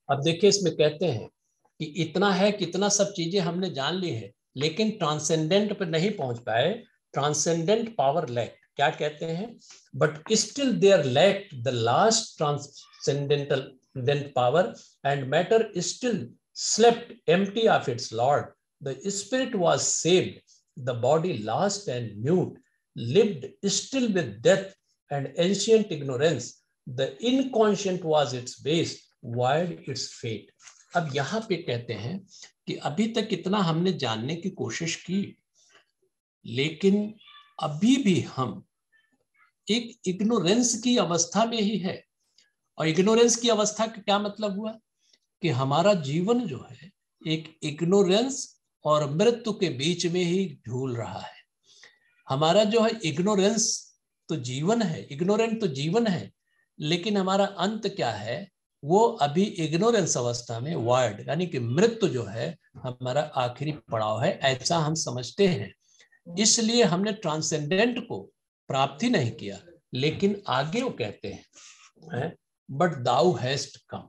अब देखिए, इसमें कहते हैं कि इतना है, कितना सब चीजें हमने जान ली है, लेकिन ट्रांसेंडेंट पर नहीं पहुंच पाए, ट्रांसेंडेंट पावर लैक। क्या कहते हैं? But still there lack the last transcendental power, and matter still slept empty of its Lord. The spirit was saved, the body lost and mute, lived still with death and ancient ignorance. The inconscient was its base, void its fate. अब यहां पे कहते हैं कि अभी तक इतना हमने जानने की कोशिश की, लेकिन अभी भी हम एक इग्नोरेंस की अवस्था में ही है। और इग्नोरेंस की अवस्था का क्या मतलब हुआ कि हमारा जीवन जो है एक इग्नोरेंस और मृत्यु के बीच में ही झूल रहा है। हमारा जो है इग्नोरेंस तो जीवन है, इग्नोरेंट तो जीवन है, लेकिन हमारा अंत क्या है, वो अभी इग्नोरेंस अवस्था में वार्ड, यानी कि मृत्यु जो है हमारा आखिरी पड़ाव है, ऐसा हम समझते हैं। इसलिए हमने ट्रांसेंडेंट को प्राप्ति नहीं किया। लेकिन आगे वो कहते हैं बट दाउ हैस्ट कम।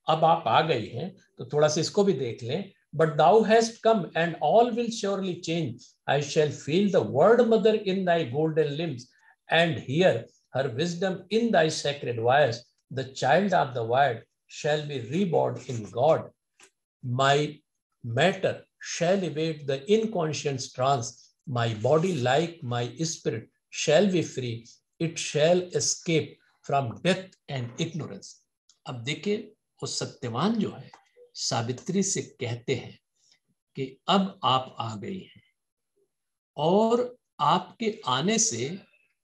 अब आप आ गई हैं तो थोड़ा सा इसको भी देख लें। But thou hast come and all will surely change, I shall feel the world mother in thy golden limbs and hear her wisdom in thy sacred voice, the child of the word shall be reborn in God, my matter shall evade the inconscious trance, my body like my spirit shall be free, it shall escape from death and ignorance. अब देखिए, वो सत्यवान जो है सावित्री से कहते हैं कि अब आप आ गई हैं, और आपके आने से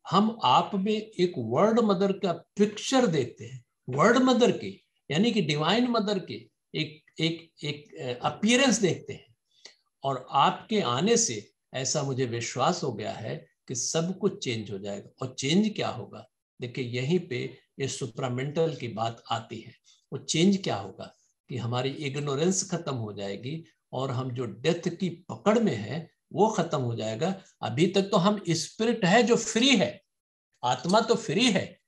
हम आप में एक वर्ल्ड मदर का पिक्चर देखते हैं, वर्ल्ड मदर के यानी कि डिवाइन मदर के एक अपीयरेंस देखते हैं। और आपके आने से ऐसा मुझे विश्वास हो गया है कि सब कुछ चेंज हो जाएगा। और चेंज क्या होगा? देखिए यहीं पे ये सुप्रामेंटल की बात आती है। वो चेंज क्या होगा कि हमारी इग्नोरेंस खत्म हो जाएगी और हम जो डेथ की पकड़ में है वो खत्म हो जाएगा। अभी तक तो हम स्पिरिट है जो फ्री है, आत्मा तो फ्री है,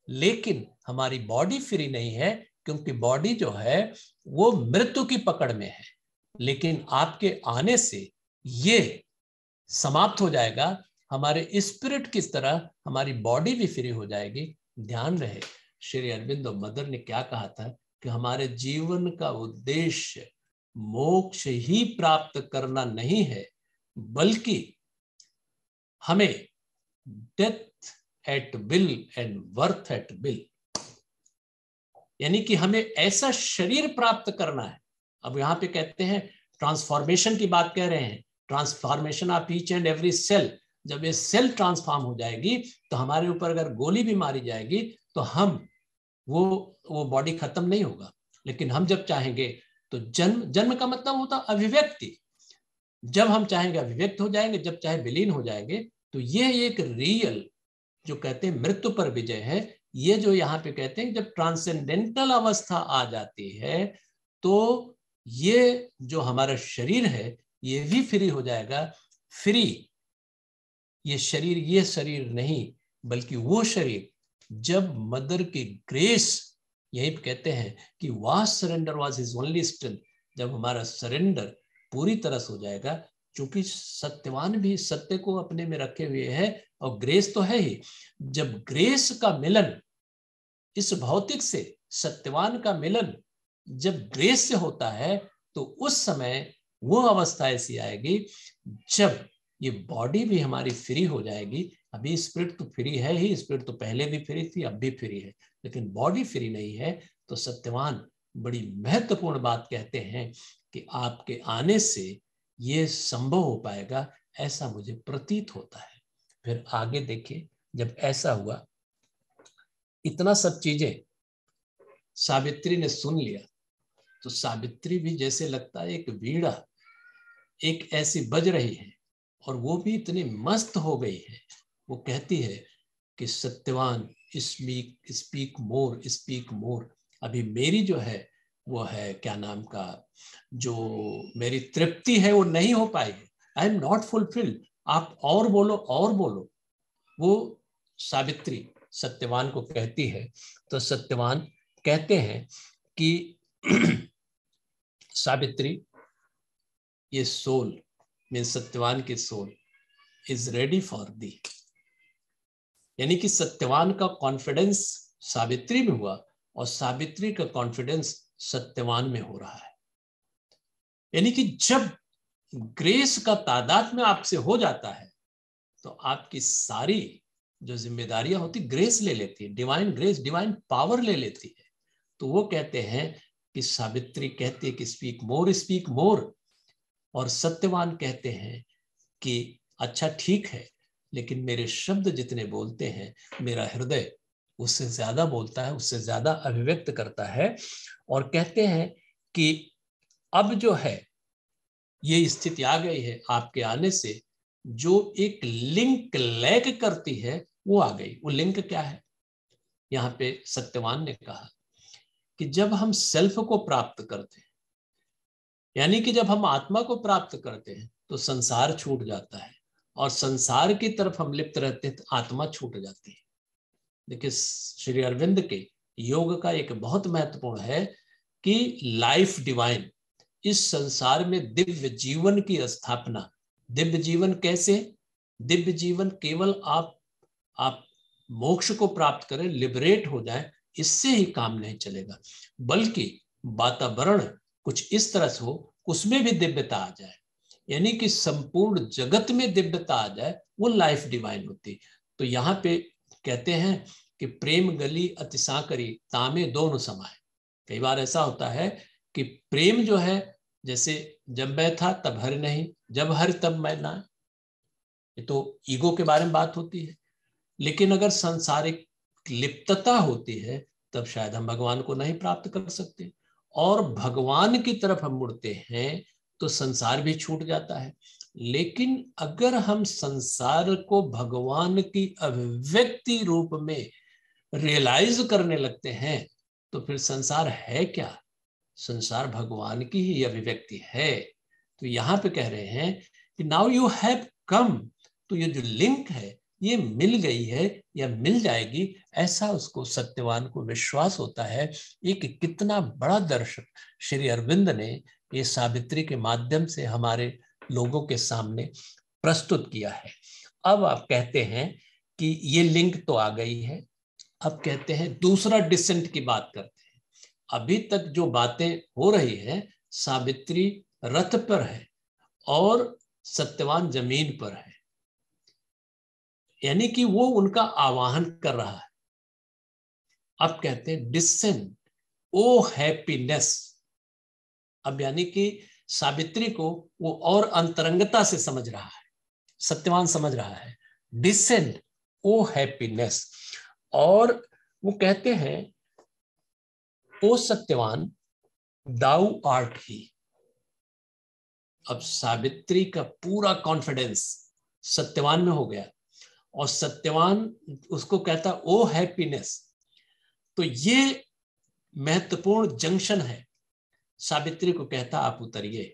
लेकिन हमारी बॉडी फ्री नहीं है, क्योंकि बॉडी जो है वो मृत्यु की पकड़ में है। लेकिन आपके आने से ये समाप्त हो जाएगा। हमारे स्पिरिट की तरह हमारी बॉडी भी फ्री हो जाएगी। ध्यान रहे श्री अरविंद और मदर ने क्या कहा था कि हमारे जीवन का उद्देश्य मोक्ष ही प्राप्त करना नहीं है, बल्कि हमें death at will and birth at will, यानी कि हमें ऐसा शरीर प्राप्त करना है। अब यहां पे कहते हैं ट्रांसफॉर्मेशन की बात कह रहे हैं, transformation of each and every cell. जब ये सेल ट्रांसफॉर्म हो जाएगी तो हमारे ऊपर अगर गोली भी मारी जाएगी तो हम वो बॉडी खत्म नहीं होगा। लेकिन हम जब चाहेंगे तो जन्म का मतलब होता अभिव्यक्ति। जब हम चाहेंगे अभिव्यक्त हो जाएंगे, जब चाहे विलीन हो जाएंगे। तो ये एक रियल जो कहते हैं मृत्यु पर विजय है। ये जो यहाँ पे कहते हैं जब ट्रांसेंडेंटल अवस्था आ जाती है तो ये जो हमारा शरीर है ये भी फ्री हो जाएगा। फ्री ये शरीर नहीं, बल्कि वो शरीर जब मदर की ग्रेस, यही कहते हैं कि vast surrender was his only strength. जब हमारा सरेंडर पूरी तरह से हो जाएगा, क्योंकि सत्यवान भी सत्य को अपने में रखे हुए है और ग्रेस तो है ही। जब ग्रेस का मिलन इस भौतिक से सत्यवान का मिलन जब ग्रेस से होता है तो उस समय वो अवस्था ऐसी आएगी जब ये बॉडी भी हमारी फ्री हो जाएगी। अभी स्पिरिट तो फ्री है ही, स्पिरिट तो पहले भी फ्री थी, अब भी फ्री है, लेकिन बॉडी फ्री नहीं है। तो सत्यवान बड़ी महत्वपूर्ण बात कहते हैं कि आपके आने से ये संभव हो पाएगा, ऐसा मुझे प्रतीत होता है। फिर आगे देखिए, जब ऐसा हुआ, इतना सब चीजें सावित्री ने सुन लिया, तो सावित्री भी जैसे लगता है एक वीणा एक ऐसी बज रही है, और वो भी इतनी मस्त हो गई है। वो कहती है कि सत्यवान स्पीक मोर। अभी मेरी जो है वो है क्या नाम का, जो मेरी तृप्ति है वो नहीं हो पाई है। I am not fulfilled. आप और बोलो और बोलो। वो सावित्री सत्यवान को कहती है। तो सत्यवान कहते हैं कि सावित्री, ये सोल मीन सत्यवान की soul is ready for thee. यानी कि सत्यवान का कॉन्फिडेंस सावित्री में हुआ और सावित्री का कॉन्फिडेंस सत्यवान में हो रहा है। यानी कि जब ग्रेस का तादाद में आपसे हो जाता है तो आपकी सारी जो जिम्मेदारियां होती ग्रेस ले लेती है, डिवाइन ग्रेस, डिवाइन पावर ले लेती है। तो वो कहते हैं कि सावित्री कहती है कि स्पीक मोर, और सत्यवान कहते हैं कि अच्छा ठीक है, लेकिन मेरे शब्द जितने बोलते हैं मेरा हृदय उससे ज्यादा बोलता है, उससे ज्यादा अभिव्यक्त करता है। और कहते हैं कि अब जो है ये स्थिति आ गई है आपके आने से, जो एक लिंक लैग करती है वो आ गई। वो लिंक क्या है? यहाँ पे सत्यवान ने कहा कि जब हम सेल्फ को प्राप्त करते हैं, यानी कि जब हम आत्मा को प्राप्त करते हैं तो संसार छूट जाता है, और संसार की तरफ हम लिप्त रहते हैं तो आत्मा छूट जाती है। देखिए श्री अरविंद के योग का एक बहुत महत्वपूर्ण है कि लाइफ डिवाइन, इस संसार में दिव्य जीवन की स्थापना। दिव्य जीवन कैसे? दिव्य जीवन केवल आप मोक्ष को प्राप्त करें, लिबरेट हो जाए, इससे ही काम नहीं चलेगा, बल्कि वातावरण कुछ इस तरह से हो उसमें भी दिव्यता आ जाए, यानी कि संपूर्ण जगत में दिव्यता आ जाए, वो लाइफ डिवाइन होती। तो यहाँ पे कहते हैं कि प्रेम गली अतिशा करी तामे दोनों समाए। कई बार ऐसा होता है कि प्रेम जो है, जैसे जब मैं था तब हर नहीं, जब हर तब मैं ना, ये तो ईगो के बारे में बात होती है। लेकिन अगर सांसारिक लिप्तता होती है तब शायद हम भगवान को नहीं प्राप्त कर सकते, और भगवान की तरफ हम मुड़ते हैं तो संसार भी छूट जाता है। लेकिन अगर हम संसार को भगवान की अभिव्यक्ति रूप में रियलाइज करने लगते हैं तो फिर संसार है क्या? संसार भगवान की ही अभिव्यक्ति है। तो यहां पे कह रहे हैं कि नाउ यू हैव कम, तो ये जो लिंक है ये मिल गई है या मिल जाएगी, ऐसा उसको सत्यवान को विश्वास होता है। एक कितना बड़ा दर्शक श्री अरविंद ने ये सावित्री के माध्यम से हमारे लोगों के सामने प्रस्तुत किया है। अब आप कहते हैं कि ये लिंक तो आ गई है, अब कहते हैं दूसरा डिसेंट की बात करते हैं। अभी तक जो बातें हो रही है, सावित्री रथ पर है और सत्यवान जमीन पर है, यानी कि वो उनका आवाहन कर रहा है। अब कहते हैं डिसेंड ओ हैप्पीनेस। अब यानी कि सावित्री को वो और अंतरंगता से समझ रहा है, सत्यवान समझ रहा है, डिसेंड ओ हैप्पीनेस। और वो कहते हैं ओ सत्यवान दाऊ आर्ट ही। अब सावित्री का पूरा कॉन्फिडेंस सत्यवान में हो गया और सत्यवान उसको कहता ओ हैप्पीनेस। तो ये महत्वपूर्ण जंक्शन है। सावित्री को कहता आप उतरिए,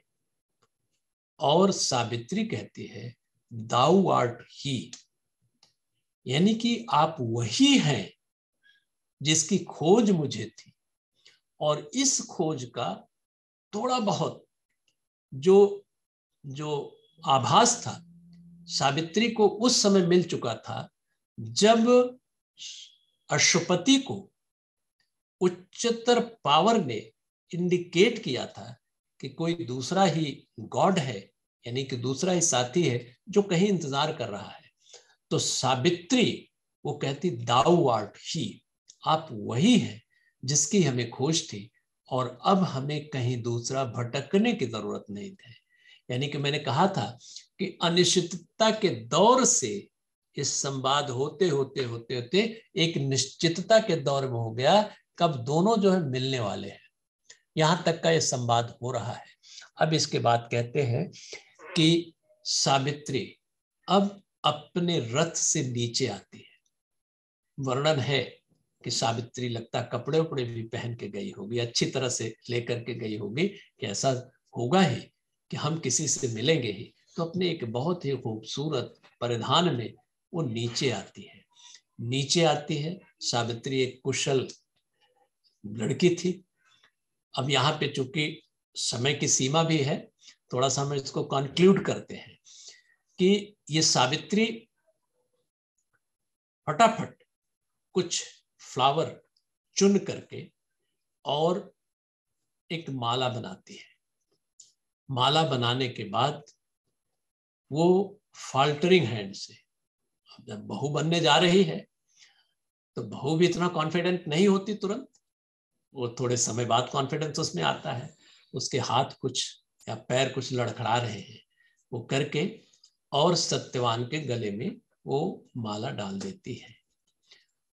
और सावित्री कहती है दाऊ आर्ट ही, यानी कि आप वही हैं जिसकी खोज मुझे थी। और इस खोज का थोड़ा बहुत जो जो आभास था सावित्री को उस समय मिल चुका था जब अशुपति को उच्चतर पावर ने इंडिकेट किया था कि कोई दूसरा ही गॉड है, यानी कि दूसरा ही साथी है जो कहीं इंतजार कर रहा है। तो सावित्री वो कहती दाऊ आर्ट ही, आप वही हैं जिसकी हमें खोज थी और अब हमें कहीं दूसरा भटकने की जरूरत नहीं है। यानी कि मैंने कहा था कि अनिश्चितता के दौर से इस संवाद होते होते होते होते एक निश्चितता के दौर में हो गया, कब दोनों जो है मिलने वाले हैं। यहां तक का यह संवाद हो रहा है। अब इसके बाद कहते हैं कि सावित्री अब अपने रथ से नीचे आती है। वर्णन है कि सावित्री लगता कपड़े उपड़े भी पहन के गई होगी, अच्छी तरह से लेकर के गई होगी कि ऐसा होगा ही कि हम किसी से मिलेंगे ही। तो अपने एक बहुत ही खूबसूरत परिधान में वो नीचे आती है। नीचे आती है सावित्री, एक कुशल लड़की थी। अब यहाँ पे चूंकि समय की सीमा भी है, थोड़ा सा हम इसको कंक्लूड करते हैं कि ये सावित्री फटाफट कुछ फ्लावर चुन करके और एक माला बनाती है। माला बनाने के बाद वो फाल्टरिंग हैंड से, अब जब बहू बनने जा रही है तो बहू भी इतना कॉन्फिडेंट नहीं होती तुरंत, वो थोड़े समय बाद कॉन्फिडेंस उसमें आता है। उसके हाथ कुछ या पैर कुछ लड़खड़ा रहे हैं, वो करके और सत्यवान के गले में वो माला डाल देती है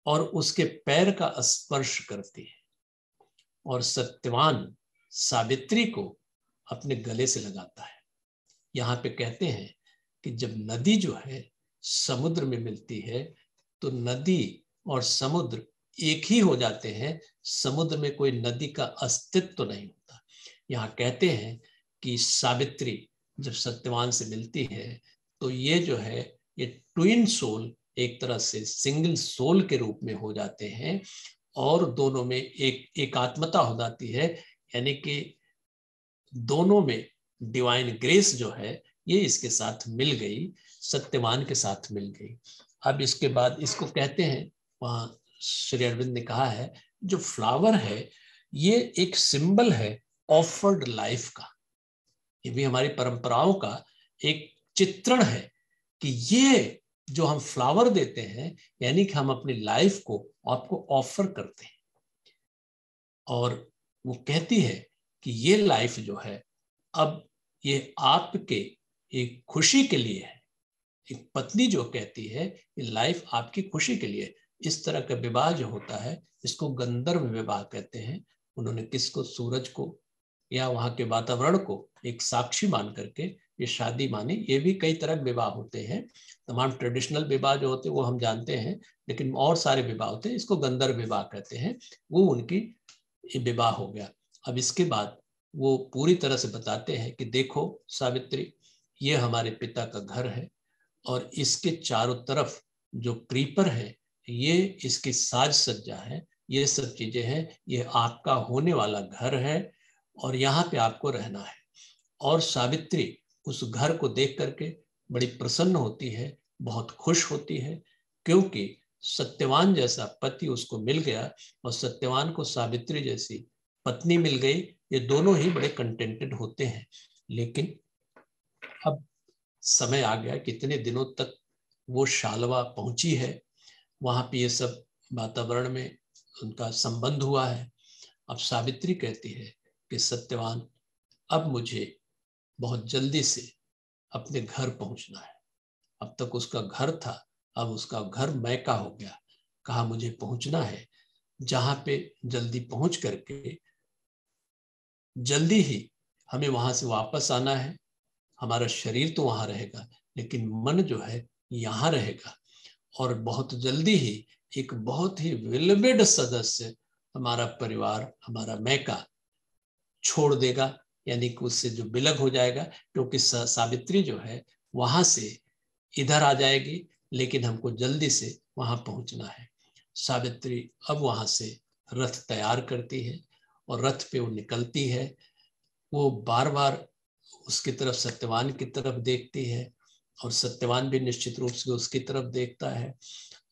और उसके पैर का स्पर्श करती है और सत्यवान सावित्री को अपने गले से लगाता है। यहाँ पे कहते हैं कि जब नदी जो है समुद्र में मिलती है तो नदी और समुद्र एक ही हो जाते हैं, समुद्र में कोई नदी का अस्तित्व तो नहीं होता। यहाँ कहते हैं कि सावित्री जब सत्यवान से मिलती है तो ये जो है ये ट्विन सोल एक तरह से सिंगल सोल के रूप में हो जाते हैं और दोनों में एक एकात्मता हो जाती है, यानी कि दोनों में डिवाइन ग्रेस जो है ये इसके साथ मिल गई, सत्यवान के साथ मिल गई। अब इसके बाद इसको कहते हैं, वहां श्री अरविंद ने कहा है जो फ्लावर है ये एक सिंबल है ऑफर्ड लाइफ का। ये भी हमारी परंपराओं का एक चित्रण है कि ये जो हम फ्लावर देते हैं यानी कि हम अपनी लाइफ को आपको ऑफर करते हैं। और वो कहती है कि ये लाइफ जो है अब ये आपके एक खुशी के लिए है, एक पत्नी जो कहती है कि लाइफ आपकी खुशी के लिए, इस तरह का विवाह जो होता है इसको गंधर्व विवाह कहते हैं। उन्होंने किसको, सूरज को या वहां के वातावरण को एक साक्षी मान करके ये शादी मानी। ये भी कई तरह के विवाह होते हैं, तमाम ट्रेडिशनल विवाह जो होते हैं वो हम जानते हैं, लेकिन और सारे विवाह होते हैं, इसको गंधर्व विवाह कहते हैं। वो उनकी विवाह हो गया। अब इसके बाद वो पूरी तरह से बताते हैं कि देखो सावित्री, ये हमारे पिता का घर है और इसके चारों तरफ जो क्रीपर है, ये इसकी साज सज्जा है, ये सब चीजें हैं, ये आपका होने वाला घर है और यहाँ पे आपको रहना है। और सावित्री उस घर को देख करके बड़ी प्रसन्न होती है, बहुत खुश होती है, क्योंकि सत्यवान जैसा पति उसको मिल गया और सत्यवान को सावित्री जैसी पत्नी मिल गई। ये दोनों ही बड़े कंटेंटेड होते हैं। लेकिन अब समय आ गया, कितने दिनों तक वो शालवा पहुंची है, वहां पे ये सब वातावरण में उनका संबंध हुआ है। अब सावित्री कहती है कि सत्यवान, अब मुझे बहुत जल्दी से अपने घर पहुंचना है। अब तक उसका घर था, अब उसका घर मैका हो गया। कहा मुझे पहुंचना है जहां पे जल्दी पहुंच करके जल्दी ही हमें वहां से वापस आना है। हमारा शरीर तो वहां रहेगा लेकिन मन जो है यहाँ रहेगा। और बहुत जल्दी ही एक बहुत ही विलबिड सदस्य हमारा परिवार, हमारा मैका छोड़ देगा, यानी कि उससे जो विलग हो जाएगा, क्योंकि सावित्री जो है वहां से इधर आ जाएगी, लेकिन हमको जल्दी से वहां पहुंचना है। सावित्री अब वहां से रथ तैयार करती है और रथ पे वो निकलती है। वो बार बार उसकी तरफ, सत्यवान की तरफ देखती है और सत्यवान भी निश्चित रूप से उसकी तरफ देखता है।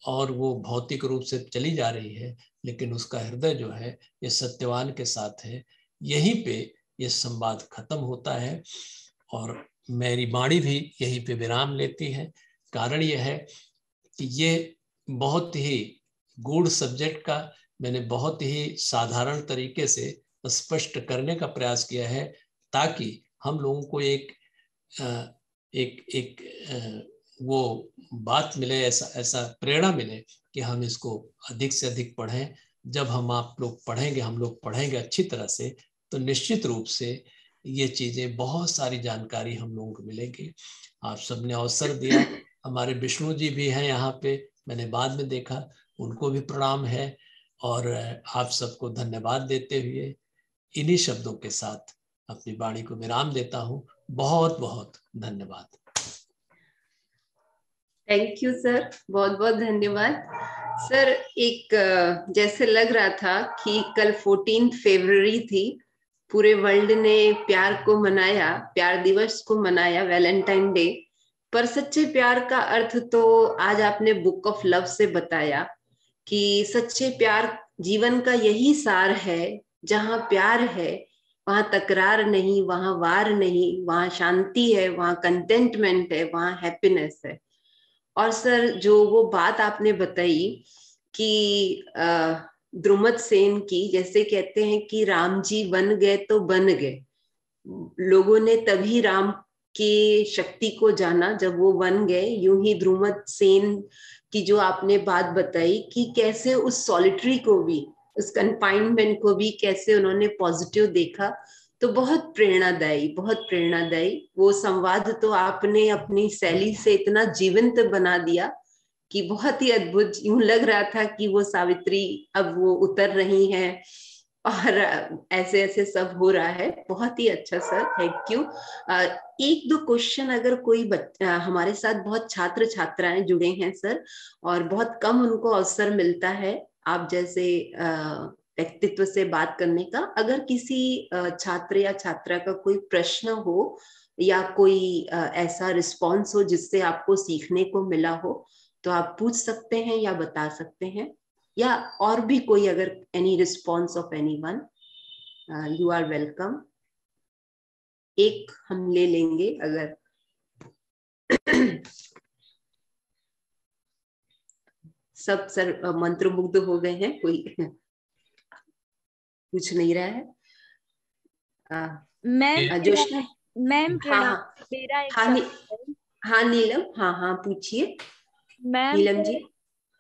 और वो भौतिक रूप से चली जा रही है, लेकिन उसका हृदय जो है ये सत्यवान के साथ है। यहीं पे ये संवाद खत्म होता है और मेरी वाणी भी यहीं पे विराम लेती है। कारण यह है कि ये बहुत ही गूढ़ सब्जेक्ट का मैंने बहुत ही साधारण तरीके से स्पष्ट करने का प्रयास किया है, ताकि हम लोगों को एक वो बात मिले, ऐसा प्रेरणा मिले कि हम इसको अधिक से अधिक पढ़ें। जब हम आप लोग पढ़ेंगे, हम लोग पढ़ेंगे अच्छी तरह से, तो निश्चित रूप से ये चीजें, बहुत सारी जानकारी हम लोगों को मिलेगी। आप सबने अवसर दिया। हमारे विष्णु जी भी हैं यहाँ पे, मैंने बाद में देखा, उनको भी प्रणाम है। और आप सबको धन्यवाद देते हुए इन्हीं शब्दों के साथ अपनी वाणी को विराम देता हूँ। बहुत बहुत धन्यवाद। थैंक यू सर, बहुत बहुत धन्यवाद सर। एक जैसे लग रहा था कि कल 14 फरवरी थी, पूरे वर्ल्ड ने प्यार को मनाया, प्यार दिवस को मनाया, वैलेंटाइन डे। पर सच्चे प्यार का अर्थ तो आज आपने बुक ऑफ लव से बताया कि सच्चे प्यार जीवन का यही सार है। जहां प्यार है वहां तकरार नहीं, वहां वार नहीं, वहां शांति है, वहां कंटेंटमेंट है, वहां हैप्पीनेस है। और सर जो वो बात आपने बताई कि द्रुमद सेन की, जैसे कहते हैं कि राम जी बन गए तो बन गए, लोगों ने तभी राम की शक्ति को जाना जब वो बन गए। यूं ही द्रुमद सेन की जो आपने बात बताई कि कैसे उस सॉलिटरी को भी, उस कन्फाइनमेंट को भी कैसे उन्होंने पॉजिटिव देखा, तो बहुत प्रेरणादायी, बहुत प्रेरणादायी। वो संवाद तो आपने अपनी शैली से इतना जीवंत बना दिया कि बहुत ही अद्भुत। यूं लग रहा था कि वो सावित्री अब वो उतर रही हैं और ऐसे ऐसे सब हो रहा है। बहुत ही अच्छा सर, थैंक यू। एक दो क्वेश्चन, अगर कोई हमारे साथ बहुत छात्र छात्राएं जुड़े हैं सर, और बहुत कम उनको अवसर मिलता है आप जैसे व्यक्तित्व से बात करने का, अगर किसी छात्र या छात्रा का कोई प्रश्न हो या कोई ऐसा रिस्पॉन्स हो जिससे आपको सीखने को मिला हो, तो आप पूछ सकते हैं या बता सकते हैं। या और भी कोई अगर any response of anyone, you are welcome. एक हम ले लेंगे अगर सब सर मंत्रमुग्ध हो गए हैं, कोई पूछ नहीं रहा है। मैम जोशना, मैम हाँ प्रणाम, हाँ मेरा एक हाँ, सवाल है। हाँ नीलम, हाँ हाँ पूछिए मैम नीलम जी।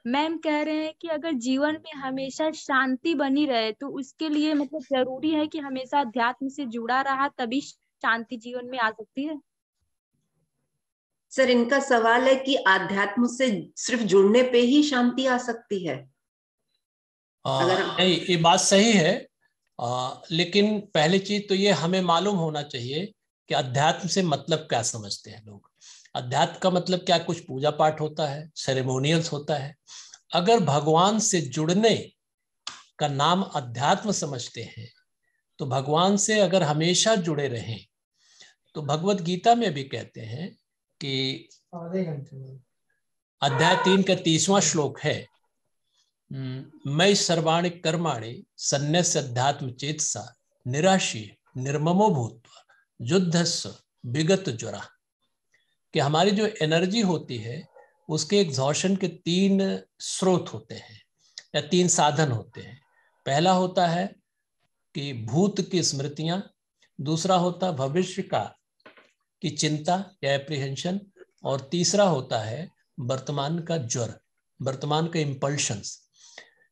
मैम कह रहे हैं कि अगर जीवन में हमेशा शांति बनी रहे तो उसके लिए मतलब जरूरी है कि हमेशा अध्यात्म से जुड़ा रहा तभी शांति जीवन में आ सकती है। सर इनका सवाल है कि आध्यात्म से सिर्फ जुड़ने पे ही शांति आ सकती है। अगर हम नहीं, ये बात सही है। लेकिन पहली चीज तो ये हमें मालूम होना चाहिए कि अध्यात्म से मतलब क्या समझते हैं लोग। अध्यात्म का मतलब क्या, कुछ पूजा पाठ होता है, सेरेमोनियल्स होता है। अगर भगवान से जुड़ने का नाम अध्यात्म समझते हैं तो भगवान से अगर हमेशा जुड़े रहें तो भगवत गीता में भी कहते हैं कि अध्याय 3 का 30वां श्लोक है, मैं सर्वाणि कर्माणि सन्न्यस्य अध्यात्म चेतसा निराशी निर्ममो भूत्वा युद्धस्व विगत ज्वरा। कि हमारी जो एनर्जी होती है उसके एग्जॉशन के 3 स्रोत होते हैं या 3 साधन होते हैं। पहला होता है कि भूत की स्मृतियां, दूसरा होता भविष्य का की चिंता या एप्रीहेंशन, और तीसरा होता है वर्तमान का ज्वर, वर्तमान का इंपल्शंस।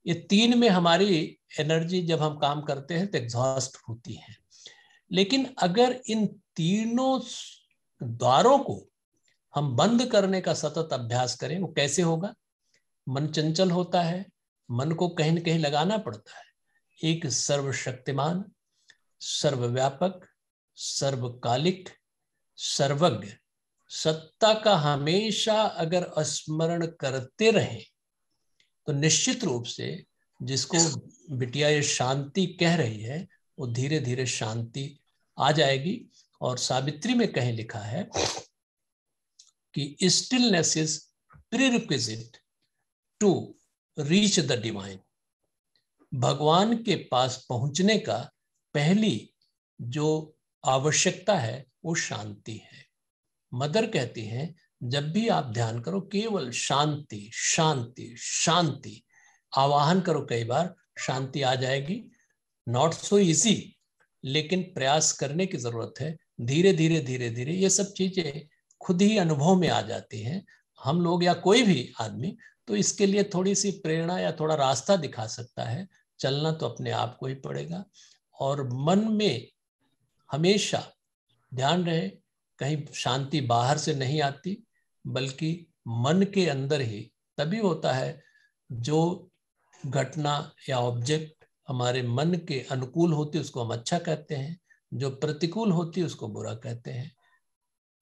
ये 3 में हमारी एनर्जी जब हम काम करते हैं तो एग्जॉस्ट होती है। लेकिन अगर इन तीनों द्वारों को हम बंद करने का सतत अभ्यास करें, वो कैसे होगा? मन चंचल होता है, मन को कहीं न कहीं लगाना पड़ता है। एक सर्वशक्तिमान, सर्वव्यापक, सर्वकालिक, सर्वज्ञ सत्ता का हमेशा अगर स्मरण करते रहें तो निश्चित रूप से जिसको बिटिया ये शांति कह रही है वो धीरे धीरे शांति आ जाएगी। और सावित्री में कहीं लिखा है कि stillness is prerequisite to reach the divine. भगवान के पास पहुंचने का पहली जो आवश्यकता है वो शांति है। मदर कहती हैं जब भी आप ध्यान करो केवल शांति शांति शांति आवाहन करो, कई बार शांति आ जाएगी। नॉट सो इजी, लेकिन प्रयास करने की जरूरत है। धीरे धीरे धीरे धीरे ये सब चीजें खुद ही अनुभव में आ जाती हैं। हम लोग या कोई भी आदमी तो इसके लिए थोड़ी सी प्रेरणा या थोड़ा रास्ता दिखा सकता है, चलना तो अपने आप को ही पड़ेगा। और मन में हमेशा ध्यान रहे कहीं शांति बाहर से नहीं आती, बल्कि मन के अंदर ही तभी होता है। जो घटना या ऑब्जेक्ट हमारे मन के अनुकूल होती है उसको हम अच्छा कहते हैं, जो प्रतिकूल होती है उसको बुरा कहते हैं।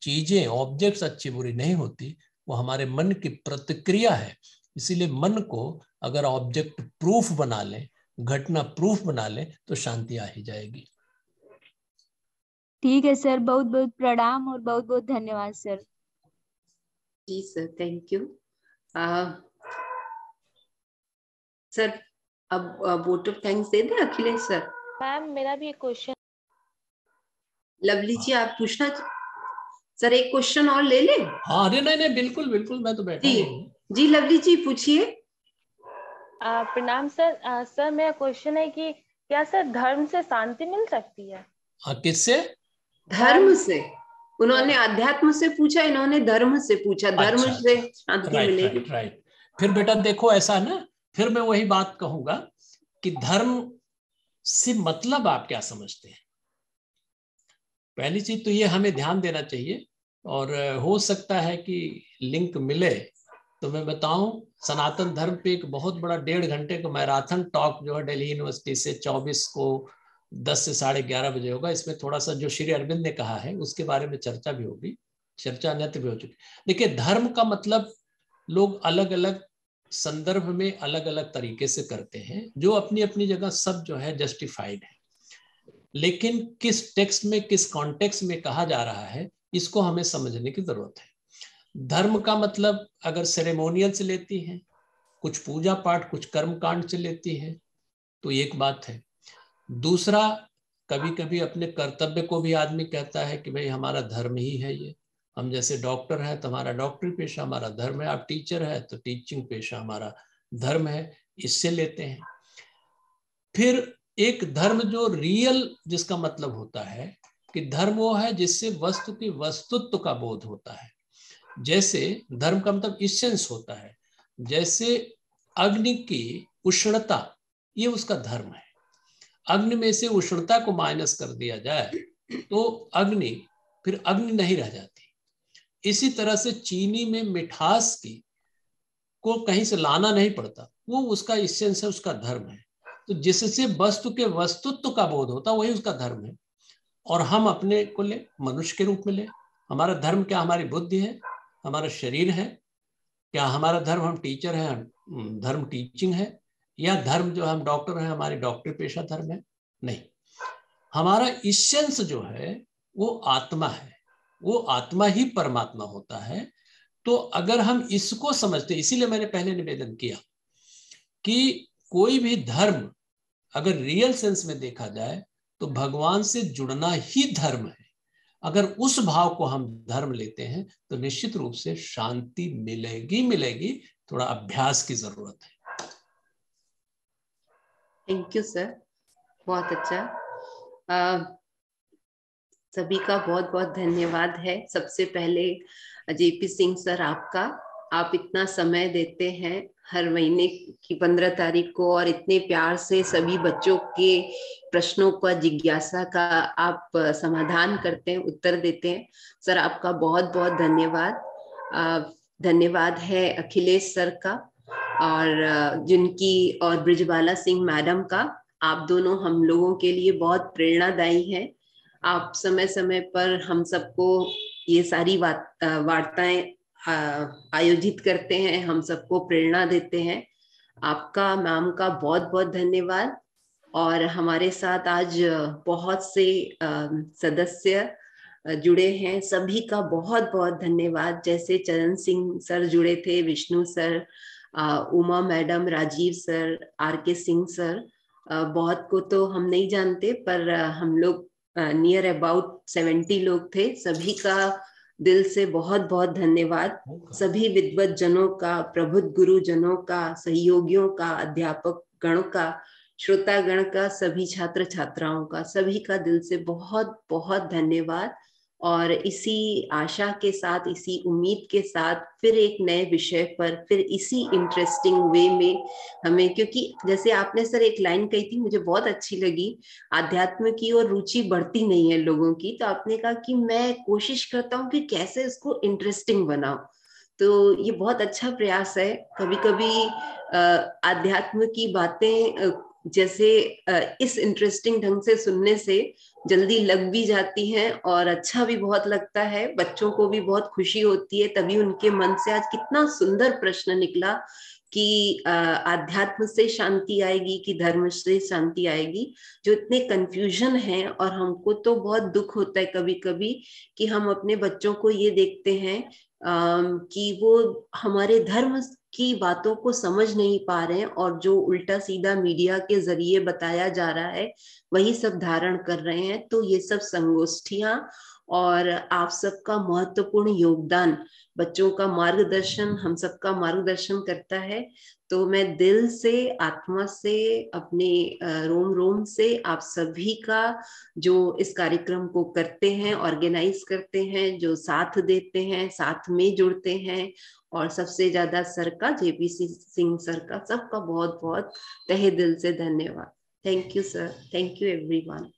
चीजें, ऑब्जेक्ट्स अच्छी बुरी नहीं होती, वो हमारे मन की प्रतिक्रिया है। इसीलिए मन को अगर ऑब्जेक्ट प्रूफ बना ले, घटना प्रूफ बना ले तो शांति आ ही जाएगी। ठीक है सर, बहुत बहुत प्रणाम और बहुत बहुत धन्यवाद सर। जी सर, थैंक यू। सर अब वोट ऑफ थैंक्स दे दें अखिलेश सर। मैम मेरा भी एक क्वेश्चन। लवली जी आप पूछना सर, एक क्वेश्चन और ले लें? हाँ, अरे नहीं नहीं, बिल्कुल बिल्कुल, मैं तो बैठा जी ही हूँ। जी लवली जी पूछिए। प्रणाम सर। सर मेरा क्वेश्चन है कि क्या सर धर्म से शांति मिल सकती है? किससे? धर्म से। उन्होंने अध्यात्म से पूछा, इन्होंने धर्म से पूछा। धर्म अच्छा, से शांति राइट मिलेगी। Right right. फिर बेटा देखो, ऐसा है ना, फिर मैं वही बात कहूंगा कि धर्म से मतलब आप क्या समझते हैं। पहली चीज तो ये हमें ध्यान देना चाहिए, और हो सकता है कि लिंक मिले तो मैं बताऊं। सनातन धर्म पे एक बहुत बड़ा 1.5 घंटे का मैराथन टॉक जो है दिल्ली यूनिवर्सिटी से 24 को 10 से 11:30 बजे होगा। इसमें थोड़ा सा जो श्री अरविंद ने कहा है उसके बारे में चर्चा भी होगी, चर्चा अन्यत्र भी हो चुकी। देखिए, धर्म का मतलब लोग अलग अलग संदर्भ में अलग अलग तरीके से करते हैं, जो अपनी अपनी जगह सब जो है जस्टिफाइड है। लेकिन किस टेक्स्ट में, किस कॉन्टेक्स्ट में कहा जा रहा है, इसको हमें समझने की जरूरत है। धर्म का मतलब अगर सेरेमोनियल से लेती है, कुछ पूजा पाठ, कुछ कर्म कांड से लेती है तो एक बात है। दूसरा, कभी कभी अपने कर्तव्य को भी आदमी कहता है कि भाई हमारा धर्म ही है ये। हम जैसे डॉक्टर है तो हमारा डॉक्टरी पेशा हमारा धर्म है, आप टीचर है तो टीचिंग पेशा हमारा धर्म है, इससे लेते हैं। फिर एक धर्म जो रियल, जिसका मतलब होता है कि धर्म वो है जिससे वस्तु की वस्तुत्व का बोध होता है। जैसे धर्म का मतलब इसेंस होता है, जैसे अग्नि की उष्णता, ये उसका धर्म है। अग्नि में से उष्णता को माइनस कर दिया जाए तो अग्नि फिर अग्नि नहीं रह जाती। इसी तरह से चीनी में मिठास की को कहीं से लाना नहीं पड़ता, वो उसका इसेंस है, उसका धर्म है। तो जिससे वस्तु के वस्तुत्व का बोध होता वही उसका धर्म है। और हम अपने को ले, मनुष्य के रूप में ले, हमारा धर्म क्या? हमारी बुद्धि है, हमारा शरीर है। क्या हमारा धर्म हम टीचर है, धर्म टीचिंग है? या धर्म जो हम डॉक्टर हैं, हमारी डॉक्टर पेशा धर्म है? नहीं, हमारा इसेंस जो है वो आत्मा है, वो आत्मा ही परमात्मा होता है। तो अगर हम इसको समझते, इसीलिए मैंने पहले निवेदन किया कि कोई भी धर्म अगर रियल सेंस में देखा जाए तो भगवान से जुड़ना ही धर्म है। अगर उस भाव को हम धर्म लेते हैं तो निश्चित रूप से शांति मिलेगी। थोड़ा अभ्यास की जरूरत है। थैंक यू सर, बहुत अच्छा। सभी का बहुत बहुत धन्यवाद है। सबसे पहले जेपी सिंह सर, आप इतना समय देते हैं हर महीने की 15 तारीख को, और इतने प्यार से सभी बच्चों के प्रश्नों का, जिज्ञासा का आप समाधान करते हैं, उत्तर देते हैं। सर आपका बहुत बहुत धन्यवाद। धन्यवाद है अखिलेश सर का, और जिनकी, और ब्रिजबाला सिंह मैडम का। आप दोनों हम लोगों के लिए बहुत प्रेरणादायी हैं। आप समय समय पर हम सबको ये सारी वार्ताएं आयोजित करते हैं, हम सबको प्रेरणा देते हैं। आपका, मैम का बहुत बहुत धन्यवाद। और हमारे साथ आज बहुत से सदस्य जुड़े हैं, सभी का बहुत बहुत धन्यवाद। जैसे चरण सिंह सर जुड़े थे, Vishnu sir, Uma madam, Rajiv sir, R K Singh sir, बहुत को तो हम नहीं जानते, पर हम लोग नियर अबाउट 70 लोग थे। सभी का दिल से बहुत बहुत धन्यवाद। सभी विद्वत जनों का, प्रबुद्ध गुरुजनों का, सहयोगियों का, अध्यापक गण का, श्रोतागण का, सभी छात्र छात्राओं का, सभी का दिल से बहुत बहुत धन्यवाद। और इसी आशा के साथ, इसी उम्मीद के साथ फिर एक नए विषय पर, फिर इसी इंटरेस्टिंग वे में हमें, क्योंकि जैसे आपने सर एक लाइन कही थी, मुझे बहुत अच्छी लगी, आध्यात्म की ओर रुचि बढ़ती नहीं है लोगों की। तो आपने कहा कि मैं कोशिश करता हूँ कि कैसे इसको इंटरेस्टिंग बनाऊं। तो ये बहुत अच्छा प्रयास है। कभी कभी आध्यात्म की बातें जैसे इस इंटरेस्टिंग ढंग से सुनने से जल्दी लग भी जाती हैं, और अच्छा भी बहुत लगता है, बच्चों को भी बहुत खुशी होती है। तभी उनके मन से आज कितना सुंदर प्रश्न निकला कि आध्यात्म से शांति आएगी कि धर्म से शांति आएगी, जो इतने कंफ्यूजन है। और हमको तो बहुत दुख होता है कभी कभी कि हम अपने बच्चों को ये देखते हैं कि वो हमारे धर्म की बातों को समझ नहीं पा रहे हैं, और जो उल्टा सीधा मीडिया के जरिए बताया जा रहा है वही सब धारण कर रहे हैं। तो ये सब संगोष्ठियां और आप सबका महत्वपूर्ण योगदान, बच्चों का मार्गदर्शन, हम सबका मार्गदर्शन करता है। तो मैं दिल से, आत्मा से, अपने रोम रोम से आप सभी का, जो इस कार्यक्रम को करते हैं, ऑर्गेनाइज करते हैं, जो साथ देते हैं, साथ में जुड़ते हैं, और सबसे ज्यादा सर का, जेपी सिंह सर का, सबका बहुत बहुत तहे दिल से धन्यवाद। Thank you sir, thank you everyone.